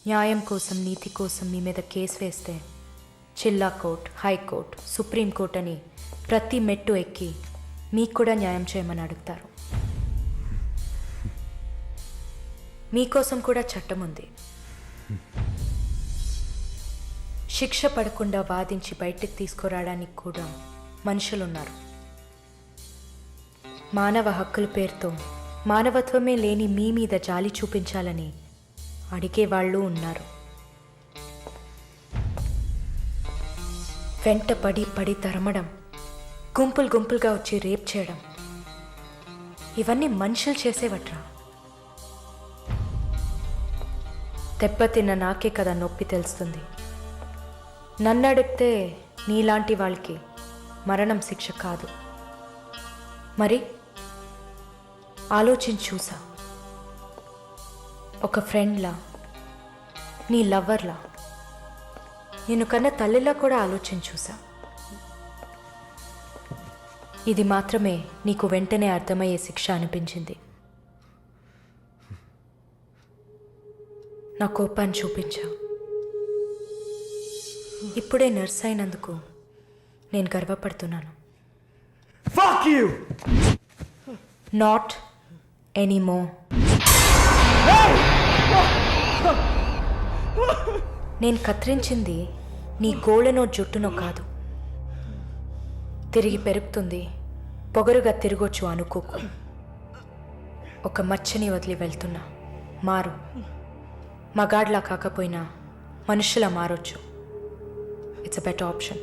Speaker 2: న్యాయం కోసం, నీతి కోసం మీ మీద కేసు వేస్తే జిల్లా కోర్ట్, హైకోర్టు, సుప్రీంకోర్టు అని ప్రతి మెట్టు ఎక్కి మీకు కూడా న్యాయం చేయమని అడుగుతారు. మీకోసం కూడా చట్టం ఉంది. శిక్ష పడకుండా వాదించి బయటకు తీసుకురావడానికి కూడా మనుషులున్నారు. మానవ హక్కుల పేరుతో మానవత్వమే లేని మీ మీద జాలి చూపించాలని అడిగే వాళ్ళు ఉన్నారు. వెంట పడి తరమడం, గుంపులు గుంపులుగా వచ్చి రేప్ చేయడం, ఇవన్నీ మనుషులు చేసేవట్రా. దెబ్బతిన్న నాకే కదా నొప్పి తెలుస్తుంది. నన్ను అడిగితే నీలాంటి వాళ్ళకి మరణం శిక్ష కాదు. మరి ఆలోచించి చూసా. ఒక ఫ్రెండ్లా, నీ లవ్వర్లా, నేను కన్నా తల్లిలా కూడా ఆలోచించి చూసా. ఇది మాత్రమే నీకు వెంటనే అర్థమయ్యే శిక్ష అనిపించింది. నా కోపాన్ని చూపించా. ఇప్పుడే నర్స్ అయినందుకు నేను గర్వపడుతున్నాను. నాట్ ఎనీమో. నేను కత్తిరించింది నీ గోళ్ళనో జుట్టునో కాదు. తిరిగి పెరుగుతుంది, పొగరుగా తిరగొచ్చు అనుకోకు. ఒక మచ్చని వదిలి వెళ్తున్నా. మారు. మగాడ్లా కాకపోయినా మనుషులా మారొచ్చు. It's a better option.